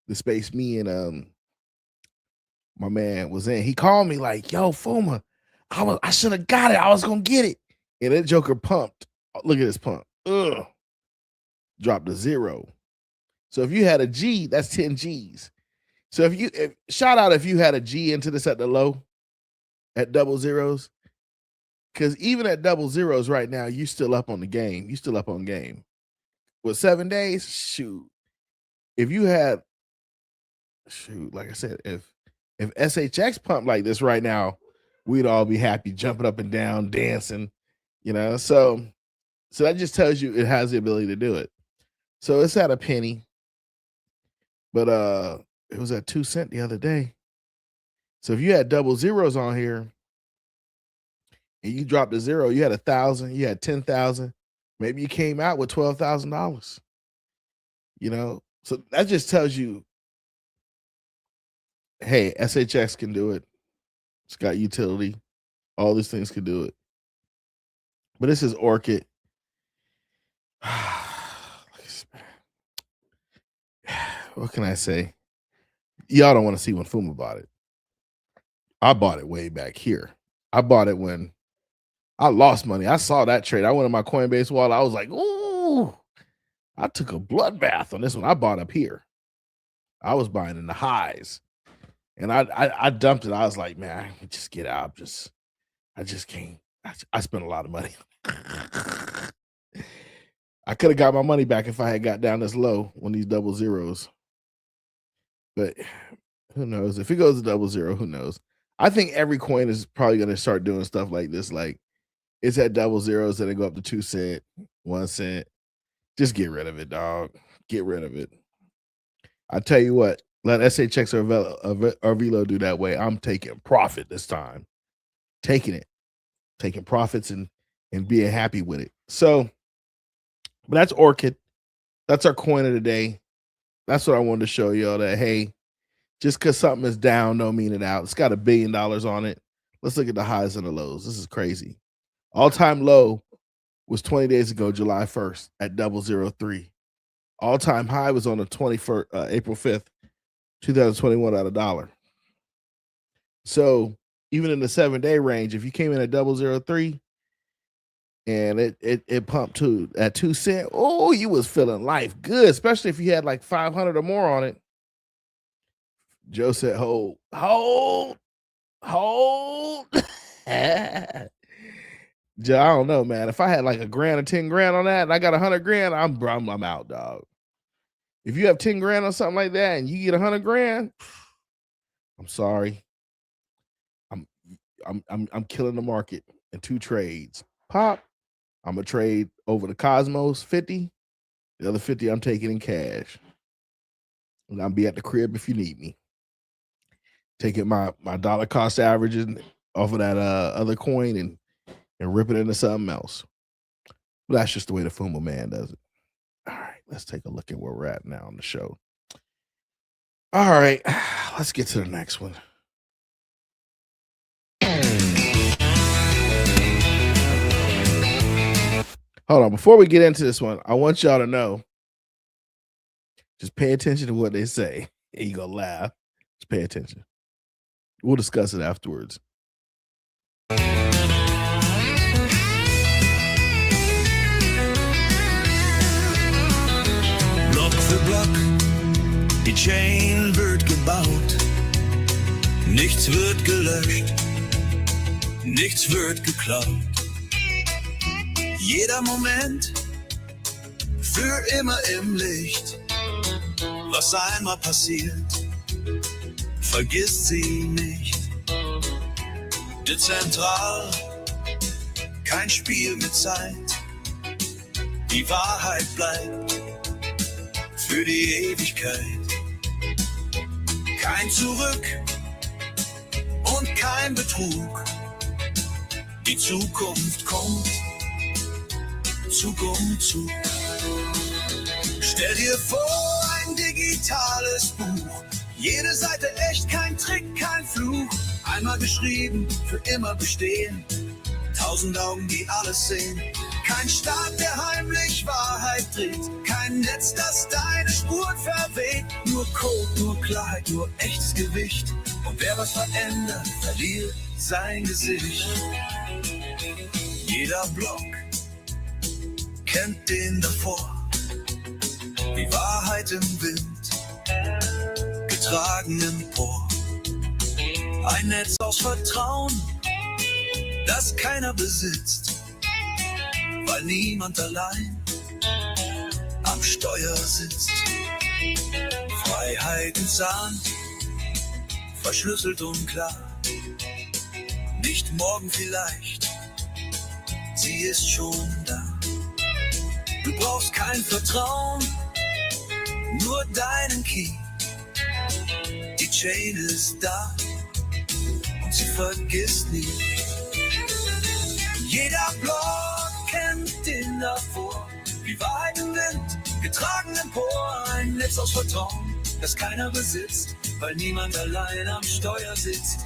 the space me and my man was in. He called me like, yo, FUMA, I should have got it. I was going to get it. And that joker pumped. Look at this pump. Ugh. Dropped to 0. So if you had a G, that's 10 G's. So shout out if you had a G into this at the low at 00s, because even at 00s right now, you still up on the game. You still up on game. With 7 days, shoot. If you had, like I said, if SHX pumped like this right now, we'd all be happy, jumping up and down, dancing, you know. So that just tells you it has the ability to do it. So it's at a penny, but it was at 2 cents the other day. So if you had 00s on here and you dropped to 0, you had 1,000, you had 10,000, maybe you came out with $12,000. You know, so that just tells you, hey, SHX can do it. It's got utility. All these things can do it. But this is Orchid. What can I say? Y'all don't want to see when FUMA bought it. I bought it way back here. I bought it when I lost money. I saw that trade. I went on my Coinbase wallet. I was like, ooh, I took a bloodbath on this one. I bought up here. I was buying in the highs. And I dumped it. I was like, man, just get out. I just can't. I spent a lot of money. I could have got my money back if I had got down this low on these 00s. But who knows? If it goes to 00, who knows? I think every coin is probably going to start doing stuff like this. Like it's at 00s, then it go up to 2 cents, 1 cent. Just get rid of it, dog. Get rid of it. I tell you what, let SHX or Velo do that way. I'm taking profit this time. Taking profits and being happy with it. So, but that's Orchid. That's our coin of the day. That's what I wanted to show y'all, that, hey, just because something is down don't mean it out. It's got $1 billion on it. Let's look at the highs and the lows. This is crazy. All-time low was 20 days ago, July 1st at 003. All-time high was on the 21st, April 5th, 2021 at $1. So even in the 7-day range, if you came in at 003 and it pumped to at 2 cents, oh, you was feeling life good, especially if you had like 500 or more on it. Joe said, hold. Joe, I don't know, man. If I had like $1 grand or 10 grand on that and I got 100 grand, I'm out, dog. If you have 10 grand on something like that and you get 100 grand, I'm sorry. I'm killing the market in 2 trades. Pop, I'm gonna trade over the Cosmos 50. The other 50 I'm taking in cash. And I'll be at the crib if you need me. Taking my dollar cost averages off of that other coin and rip it into something else. But that's just the way the FUMA man does it. All right, let's take a look at where we're at now on the show. All right, let's get to the next one. Hold on, before we get into this one, I want y'all to know, just pay attention to what they say. And you gonna laugh. Just pay attention. We'll discuss it afterwards. Block für Block, die Chain wird gebaut. Nichts wird gelöscht, nichts wird geklaut. Jeder Moment für immer im Licht. Was einmal passiert, vergisst sie nicht. Dezentral, kein Spiel mit Zeit. Die Wahrheit bleibt für die Ewigkeit. Kein Zurück und kein Betrug. Die Zukunft kommt, Zug um Zug. Stell dir vor, ein digitales Buch. Jede Seite echt, kein Trick, kein Fluch. Einmal geschrieben, für immer bestehen. 1000 Augen, die alles sehen. Kein Staat, der heimlich Wahrheit dreht. Kein Netz, das deine Spuren verweht. Nur Code, nur Klarheit, nur echtes Gewicht. Und wer was verändert, verliert sein Gesicht. Jeder Block kennt den davor. Wie Wahrheit im Wind, getragen empor. Ein Netz aus Vertrauen, das keiner besitzt, weil niemand allein am Steuer sitzt. Freiheit im Sand, verschlüsselt und klar. Nicht morgen vielleicht, sie ist schon da. Du brauchst kein Vertrauen, nur deinen Key. Die Chain ist da und sie vergisst nie. Jeder Block kennt den davor. Wie Wahrheit im Wind, getragen empor. Ein Netz aus Vertrauen, das keiner besitzt, weil niemand allein am Steuer sitzt.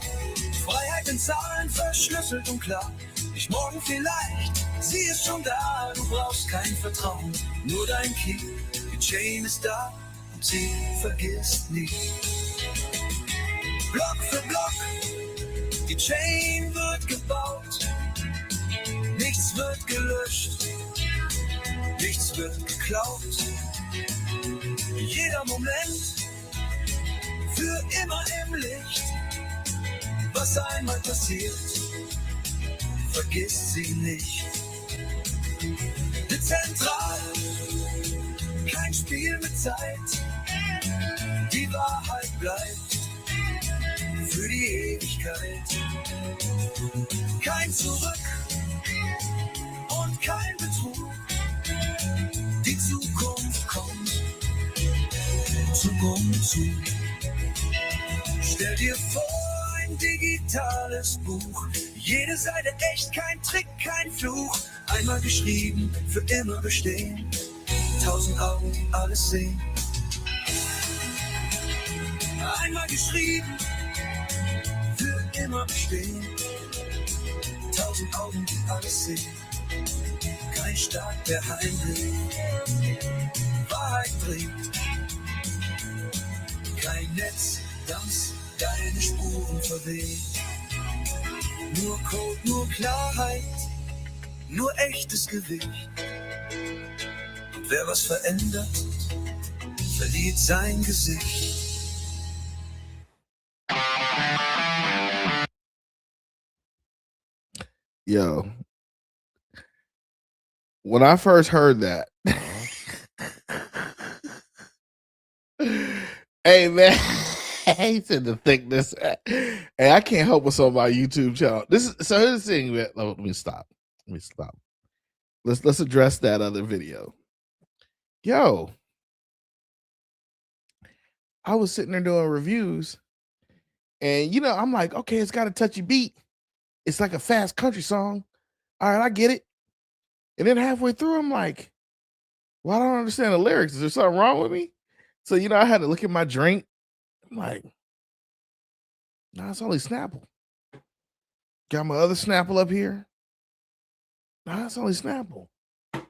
Freiheit in Zahlen, verschlüsselt und klar. Nicht morgen vielleicht, sie ist schon da. Du brauchst kein Vertrauen, nur dein Key. Die Chain ist da und sie vergisst nie. Block für Block, die Chain wird gebaut. Nichts wird gelöscht, nichts wird geklaut. Jeder Moment für immer im Licht. Was einmal passiert, vergisst sie nicht. Dezentral, kein Spiel mit Zeit. Die Wahrheit bleibt für die Ewigkeit. Kein Zurück und kein Betrug. Die Zukunft kommt, Zug um Zug. Stell dir vor, ein digitales Buch. Jede Seite echt, kein Trick, kein Fluch. Einmal geschrieben, für immer bestehen. 1000 Augen, die alles sehen. Einmal geschrieben, für immer bestehen. 1000 Augen, die alles sehen. Kein Staat, der heimlich Wahrheit bringt. Kein Netz, das deine Spuren verweht. Nur Code, nur Klarheit, nur echtes Gewicht. Und wer was verändert, verliert sein Gesicht. Yo, when I first heard that, hey man, he said to think this. Hey, I can't help with some of my YouTube channel. This is so. Here's the thing. Let me stop. Let's address that other video. Yo, I was sitting there doing reviews, and I'm like, okay, it's got a touchy beat. It's like a fast country song, All right, I get it. And then halfway through, I'm like, well, I don't understand the lyrics. Is there something wrong with me? So, I had to look at my drink. I'm like, no, it's only Snapple. Got my other Snapple up here. No, it's only Snapple. I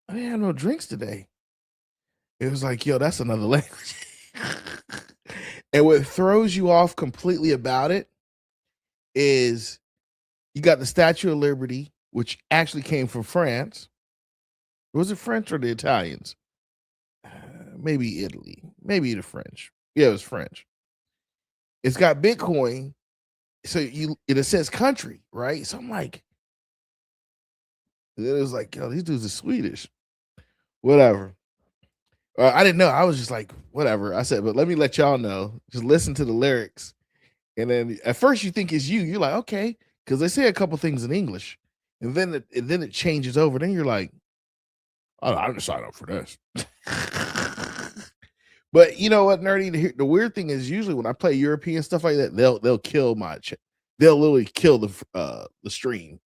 didn't have no drinks today. It was like, yo, that's another language. And what throws you off completely about it is you got the Statue of Liberty, which actually came from France. Was it French or the Italians? Maybe Italy. Maybe the French. Yeah, it was French. It's got Bitcoin. So it says country, right? So I'm like, it was like, yo, these dudes are Swedish. Whatever. I didn't know. I was just like, whatever. I said, but let me let y'all know. Just listen to the lyrics. And then at first you think it's you. You're like, okay, because they say a couple things in English. And then it changes over. Then you're like, oh, I didn't sign up for this. But you know what, Nerdy? The weird thing is usually when I play European stuff like that, they'll kill they'll literally kill the stream.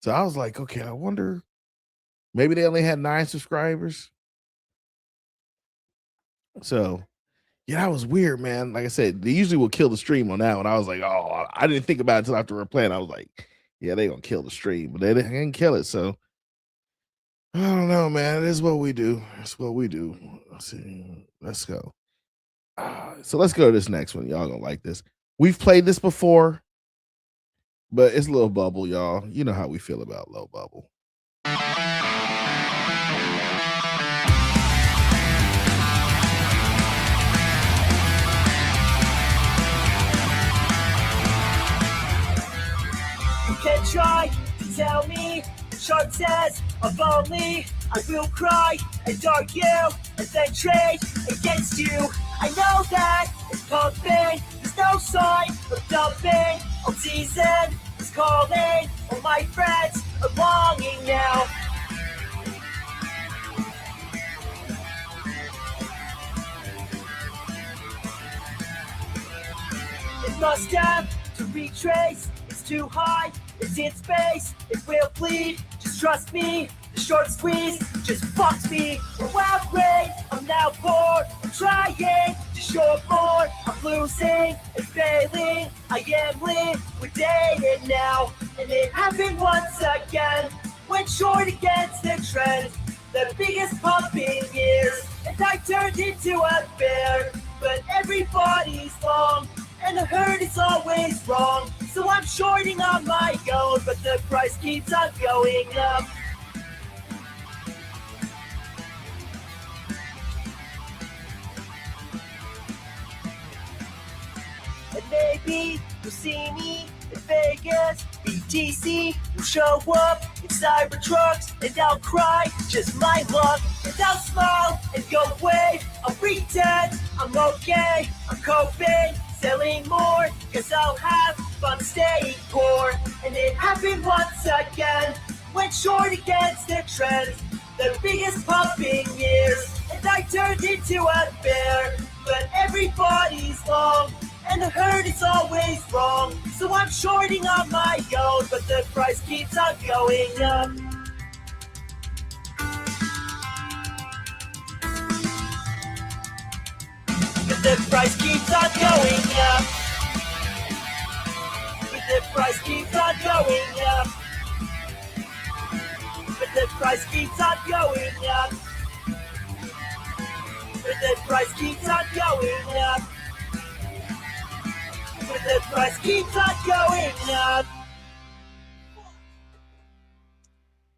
So I was like, okay, I wonder, maybe they only had 9 subscribers. So yeah, that was weird, man. Like I said, they usually will kill the stream on that one. I was like, oh, I didn't think about it until after we were playing. I was like, yeah, they gonna kill the stream, but they didn't kill it. So I don't know, man. It is what we do. It's what we do. Let's see. Let's go. So let's go to this next one. Y'all gonna like this. We've played this before, but it's Lil Bubble, y'all. You know how we feel about Lil Bubble. You can try to tell me the chart says of only I will cry and argue and then trade against you. I know that it's pumping, there's no sign of dumping. Old season is calling, all my friends are longing now. It must have to retrace, it's too high, it's in space, it will bleed, just trust me. The short squeeze just fucks me. Wow, great, I'm now bored. I'm trying to show more. I'm losing and failing. I am liquidated now. And it happened once again. Went short against the trend. The biggest pump in years. And I turned into a bear. But everybody's long. And the herd is always wrong. So I'm shorting on my own. But the price keeps on going up. And maybe you'll see me in Vegas, BTC will show up in Cybertrucks, and I'll cry just my luck, and I'll smile and go wave, I'll pretend I'm okay, I'm coping, selling more, cause I'll have fun staying poor, and it happened once again, went short against the trend, the biggest pump in years, and I turned into a bear, but everybody's long, and the herd is always wrong. So I'm shorting on my own, but the price keeps on going up. But the price keeps on going up. But the price keeps on going up. But the price keeps on going up. But the price keeps on going up. But the price keeps on going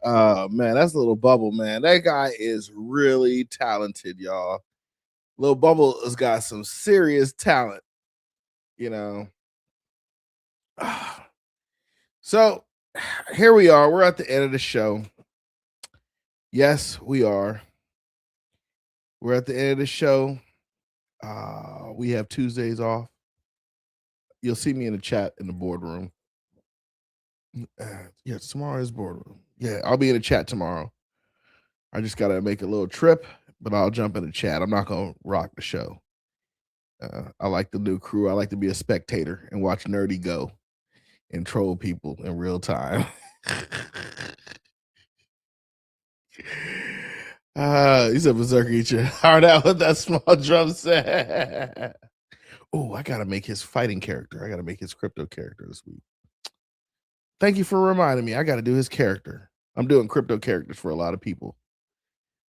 up. Man, that's Lil Bubble, man. That guy is really talented, y'all. Lil Bubble has got some serious talent, you know. So here we are. We're at the end of the show. Yes, we are. We're at the end of the show. We have Tuesdays off. You'll see me in the chat in the boardroom. Yeah, tomorrow is boardroom. Yeah, I'll be in the chat tomorrow. I just got to make a little trip, but I'll jump in the chat. I'm not going to rock the show. I like the new crew. I like to be a spectator and watch Nerdy go and troll people in real time. He said Berserker eat your heart out with that small drum set. Oh, I gotta make his fighting character. I gotta make his crypto character this week. Thank you for reminding me. I gotta do his character. I'm doing crypto characters for a lot of people.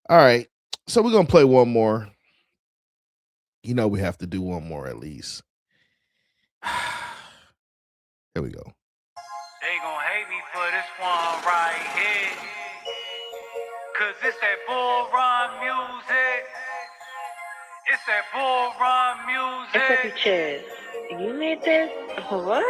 All right. So we're gonna play one more. You know we have to do one more at least. Here we go. They gon' hate me for this one right here. Cause it's that bull run music. It's that bull run music. SFU, you made this? What?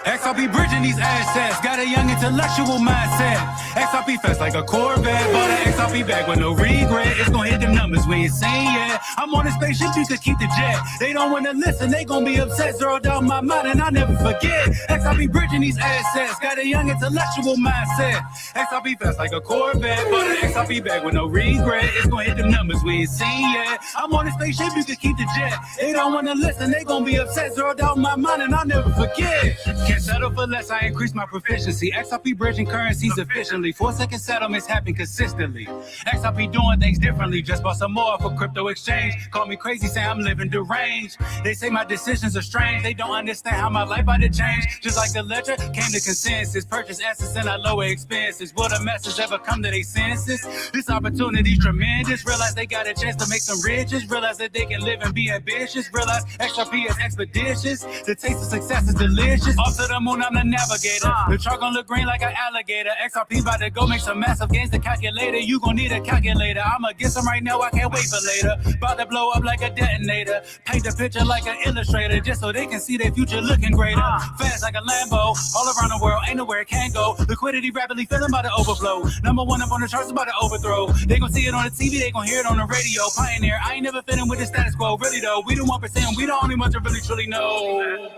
XRP bridging these assets, got a young intellectual mindset. XRP fast like a Corvette, bought an XRP bag with no regret. It's gonna hit them numbers, we ain't saying yet. I'm on a spaceship, you could keep the jet. They don't wanna listen, they gon' be upset. Zeroed out my mind and I never forget. XRP bridging these assets, got a young intellectual mindset. XRP fast like a Corvette, bought an XRP bag with no regret. It's gonna hit them numbers, we ain't saying yet. I'm on a spaceship, you could keep the jet. They don't wanna listen, they gon' be upset. Zeroed out my mind and I never forget. Can't settle for less, I increase my proficiency. XRP bridging currencies efficiently. 4-second settlements happen consistently. XRP doing things differently. Just bought some more for crypto exchange. Call me crazy, say I'm living deranged. They say my decisions are strange. They don't understand how my life about to change. Just like the ledger came to consensus. Purchase assets and I lower expenses. Will the masses ever come to their senses? This opportunity's tremendous. Realize they got a chance to make some riches. Realize that they can live and be ambitious. Realize XRP is expeditious. The taste of success is delicious. Off to the moon, I'm the navigator. The chart gon' look green like an alligator. XRP about to go make some massive gains. The calculator, you gon' need a calculator. I'ma get some right now, I can't wait for later. About to blow up like a detonator. Paint the picture like an illustrator, just so they can see their future looking greater. Fast like a Lambo, all around the world, ain't nowhere it can't go. Liquidity rapidly filling about to overflow. Number one up on the charts, about to overthrow. They gon' see it on the TV, they gon' hear it on the radio. Pioneer, I ain't never fitting with the status quo. Really though, we the 1%, we the only ones that really truly know.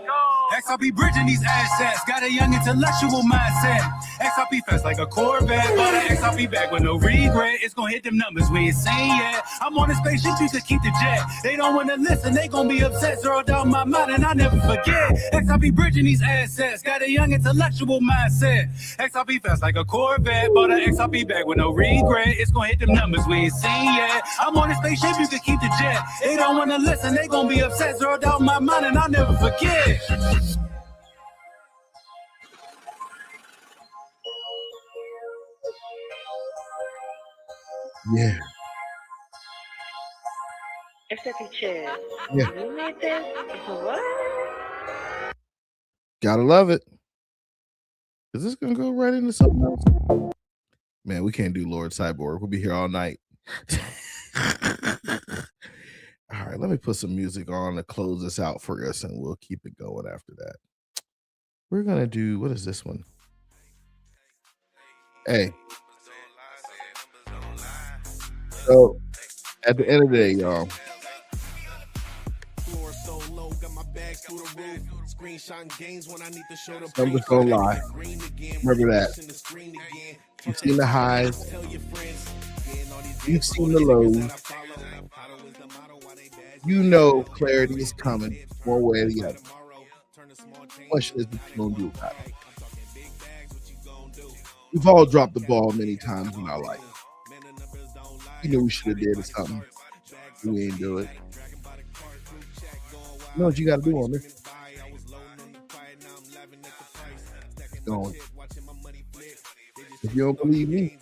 XRP bridging these assets, got a young intellectual mindset. XRP fast like a Corvette, bought an XRP bag with no regret. It's gonna hit them numbers, we ain't saying yet. I'm on a spaceship, you could keep the jet. They don't wanna listen, they gon' be upset. Zeroed out my mind and I never forget. XRP bridging these assets, got a young intellectual mindset. XRP fast like a Corvette, bought an XRP bag with no regret. It's gonna hit them numbers, we ain't saying yet. I'm on a spaceship, you could keep the jet. They don't wanna listen, they gon' be upset. Zeroed out my mind and I never forget. Yeah. SFU, Yeah. you made this? What? Gotta love it. Is this gonna go right into something else? Man, we can't do Lord Cyborg. We'll be here all night. All right, let me put some music on to close this out for us, and we'll keep it going after that. We're gonna do, what is this one? Hey. So at the end of the day, y'all, numbers don't lie. Remember that. You've seen the highs, you've seen the lows. You know clarity is coming one way or the other. The question is what you gonna do about it. We've all dropped the ball many times in our life. You knew we should have did something. We ain't do it. You know what you got to do on this? Going. If you don't believe me,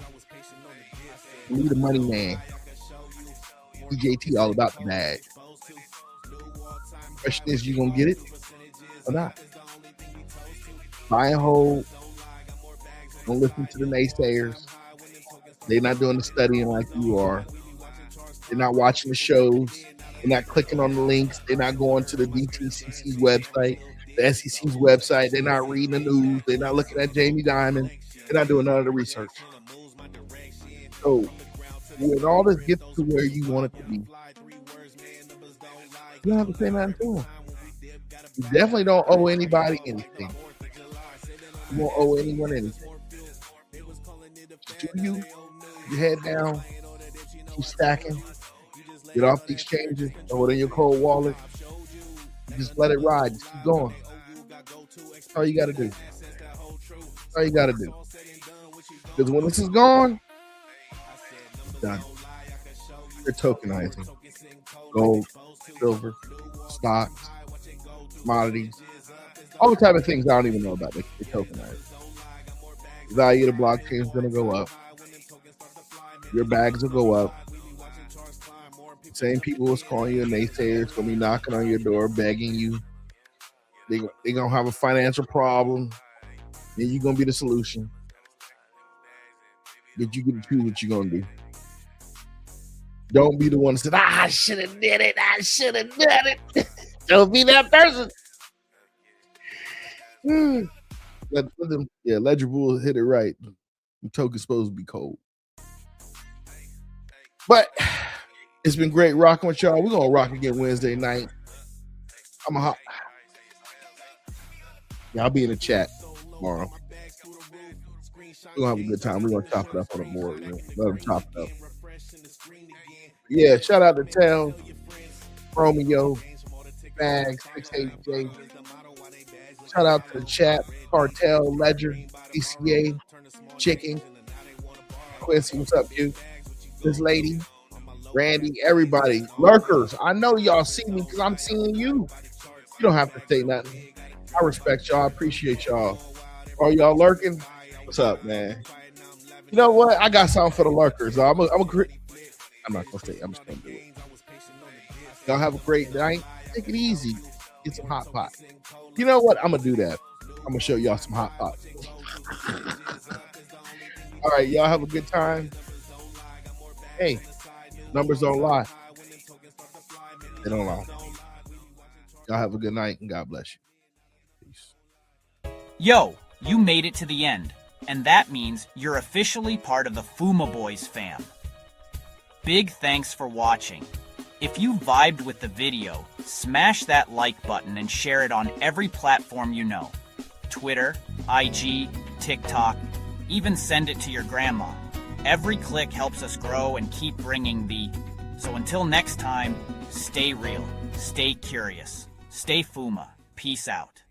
believe the money man. DJT all about the bag. Question is, you gonna get it or not? Buy and hold. Don't listen to the naysayers. They're not doing the studying like you are. They're not watching the shows. They're not clicking on the links. They're not going to the DTCC's website, the SEC's website. They're not reading the news. They're not looking at Jamie Dimon. They're not doing none of the research. So when all this gets to where you want it to be, you don't have to say nothing to them. You definitely don't owe anybody anything. You won't owe anyone anything. Just do you. Your head down, keep stacking, get off the exchanges, throw it in your cold wallet, just let it ride, just keep going. That's all you gotta do. That's all you gotta do. Because when this is gone, done. They're tokenizing gold, silver, stocks, commodities, all the type of things I don't even know about. They're tokenized. The value of the blockchain is going to go up. Your bags will go up. Same people was calling you a naysayer. It's going to be knocking on your door, begging you. They're going to have a financial problem. Then you're going to be the solution. But you get to choose what you're going to do. Don't be the one that said, I should have did it. I should have done it. Don't be that person. Let them, Ledger Bull hit it right. The token's supposed to be cold. But it's been great rocking with y'all. We're going to rock again Wednesday night. I'm a hop. Y'all be in the chat tomorrow. We're going to have a good time. We're going to chop it up on the board. Let them chop it up. Yeah, shout out to Tell, Romeo, Bags, 68J. Shout out to the chat, Cartel, Ledger, ECA, Chicken, Quincy, what's up, you? This lady, Randy, everybody, lurkers. I know y'all see me because I'm seeing you. You don't have to say nothing. I respect y'all. I appreciate y'all. Are y'all lurking? What's up, man? You know what? I got something for the lurkers. I'm not gonna say. I'm just gonna do it. Y'all have a great night. Take it easy. Get some hot pot. You know what? I'm gonna do that. I'm gonna show y'all some hot pot. All right, y'all have a good time. Hey, numbers don't lie. They don't lie. Y'all have a good night and God bless you. Peace. Yo, you made it to the end, and that means you're officially part of the FUMA Boy'Z fam. Big thanks for watching. If you vibed with the video, smash that like button and share it on every platform you know. Twitter, IG, TikTok, even send it to your grandma. Every click helps us grow and keep bringing the... So until next time, stay real, stay curious, stay FUMA. Peace out.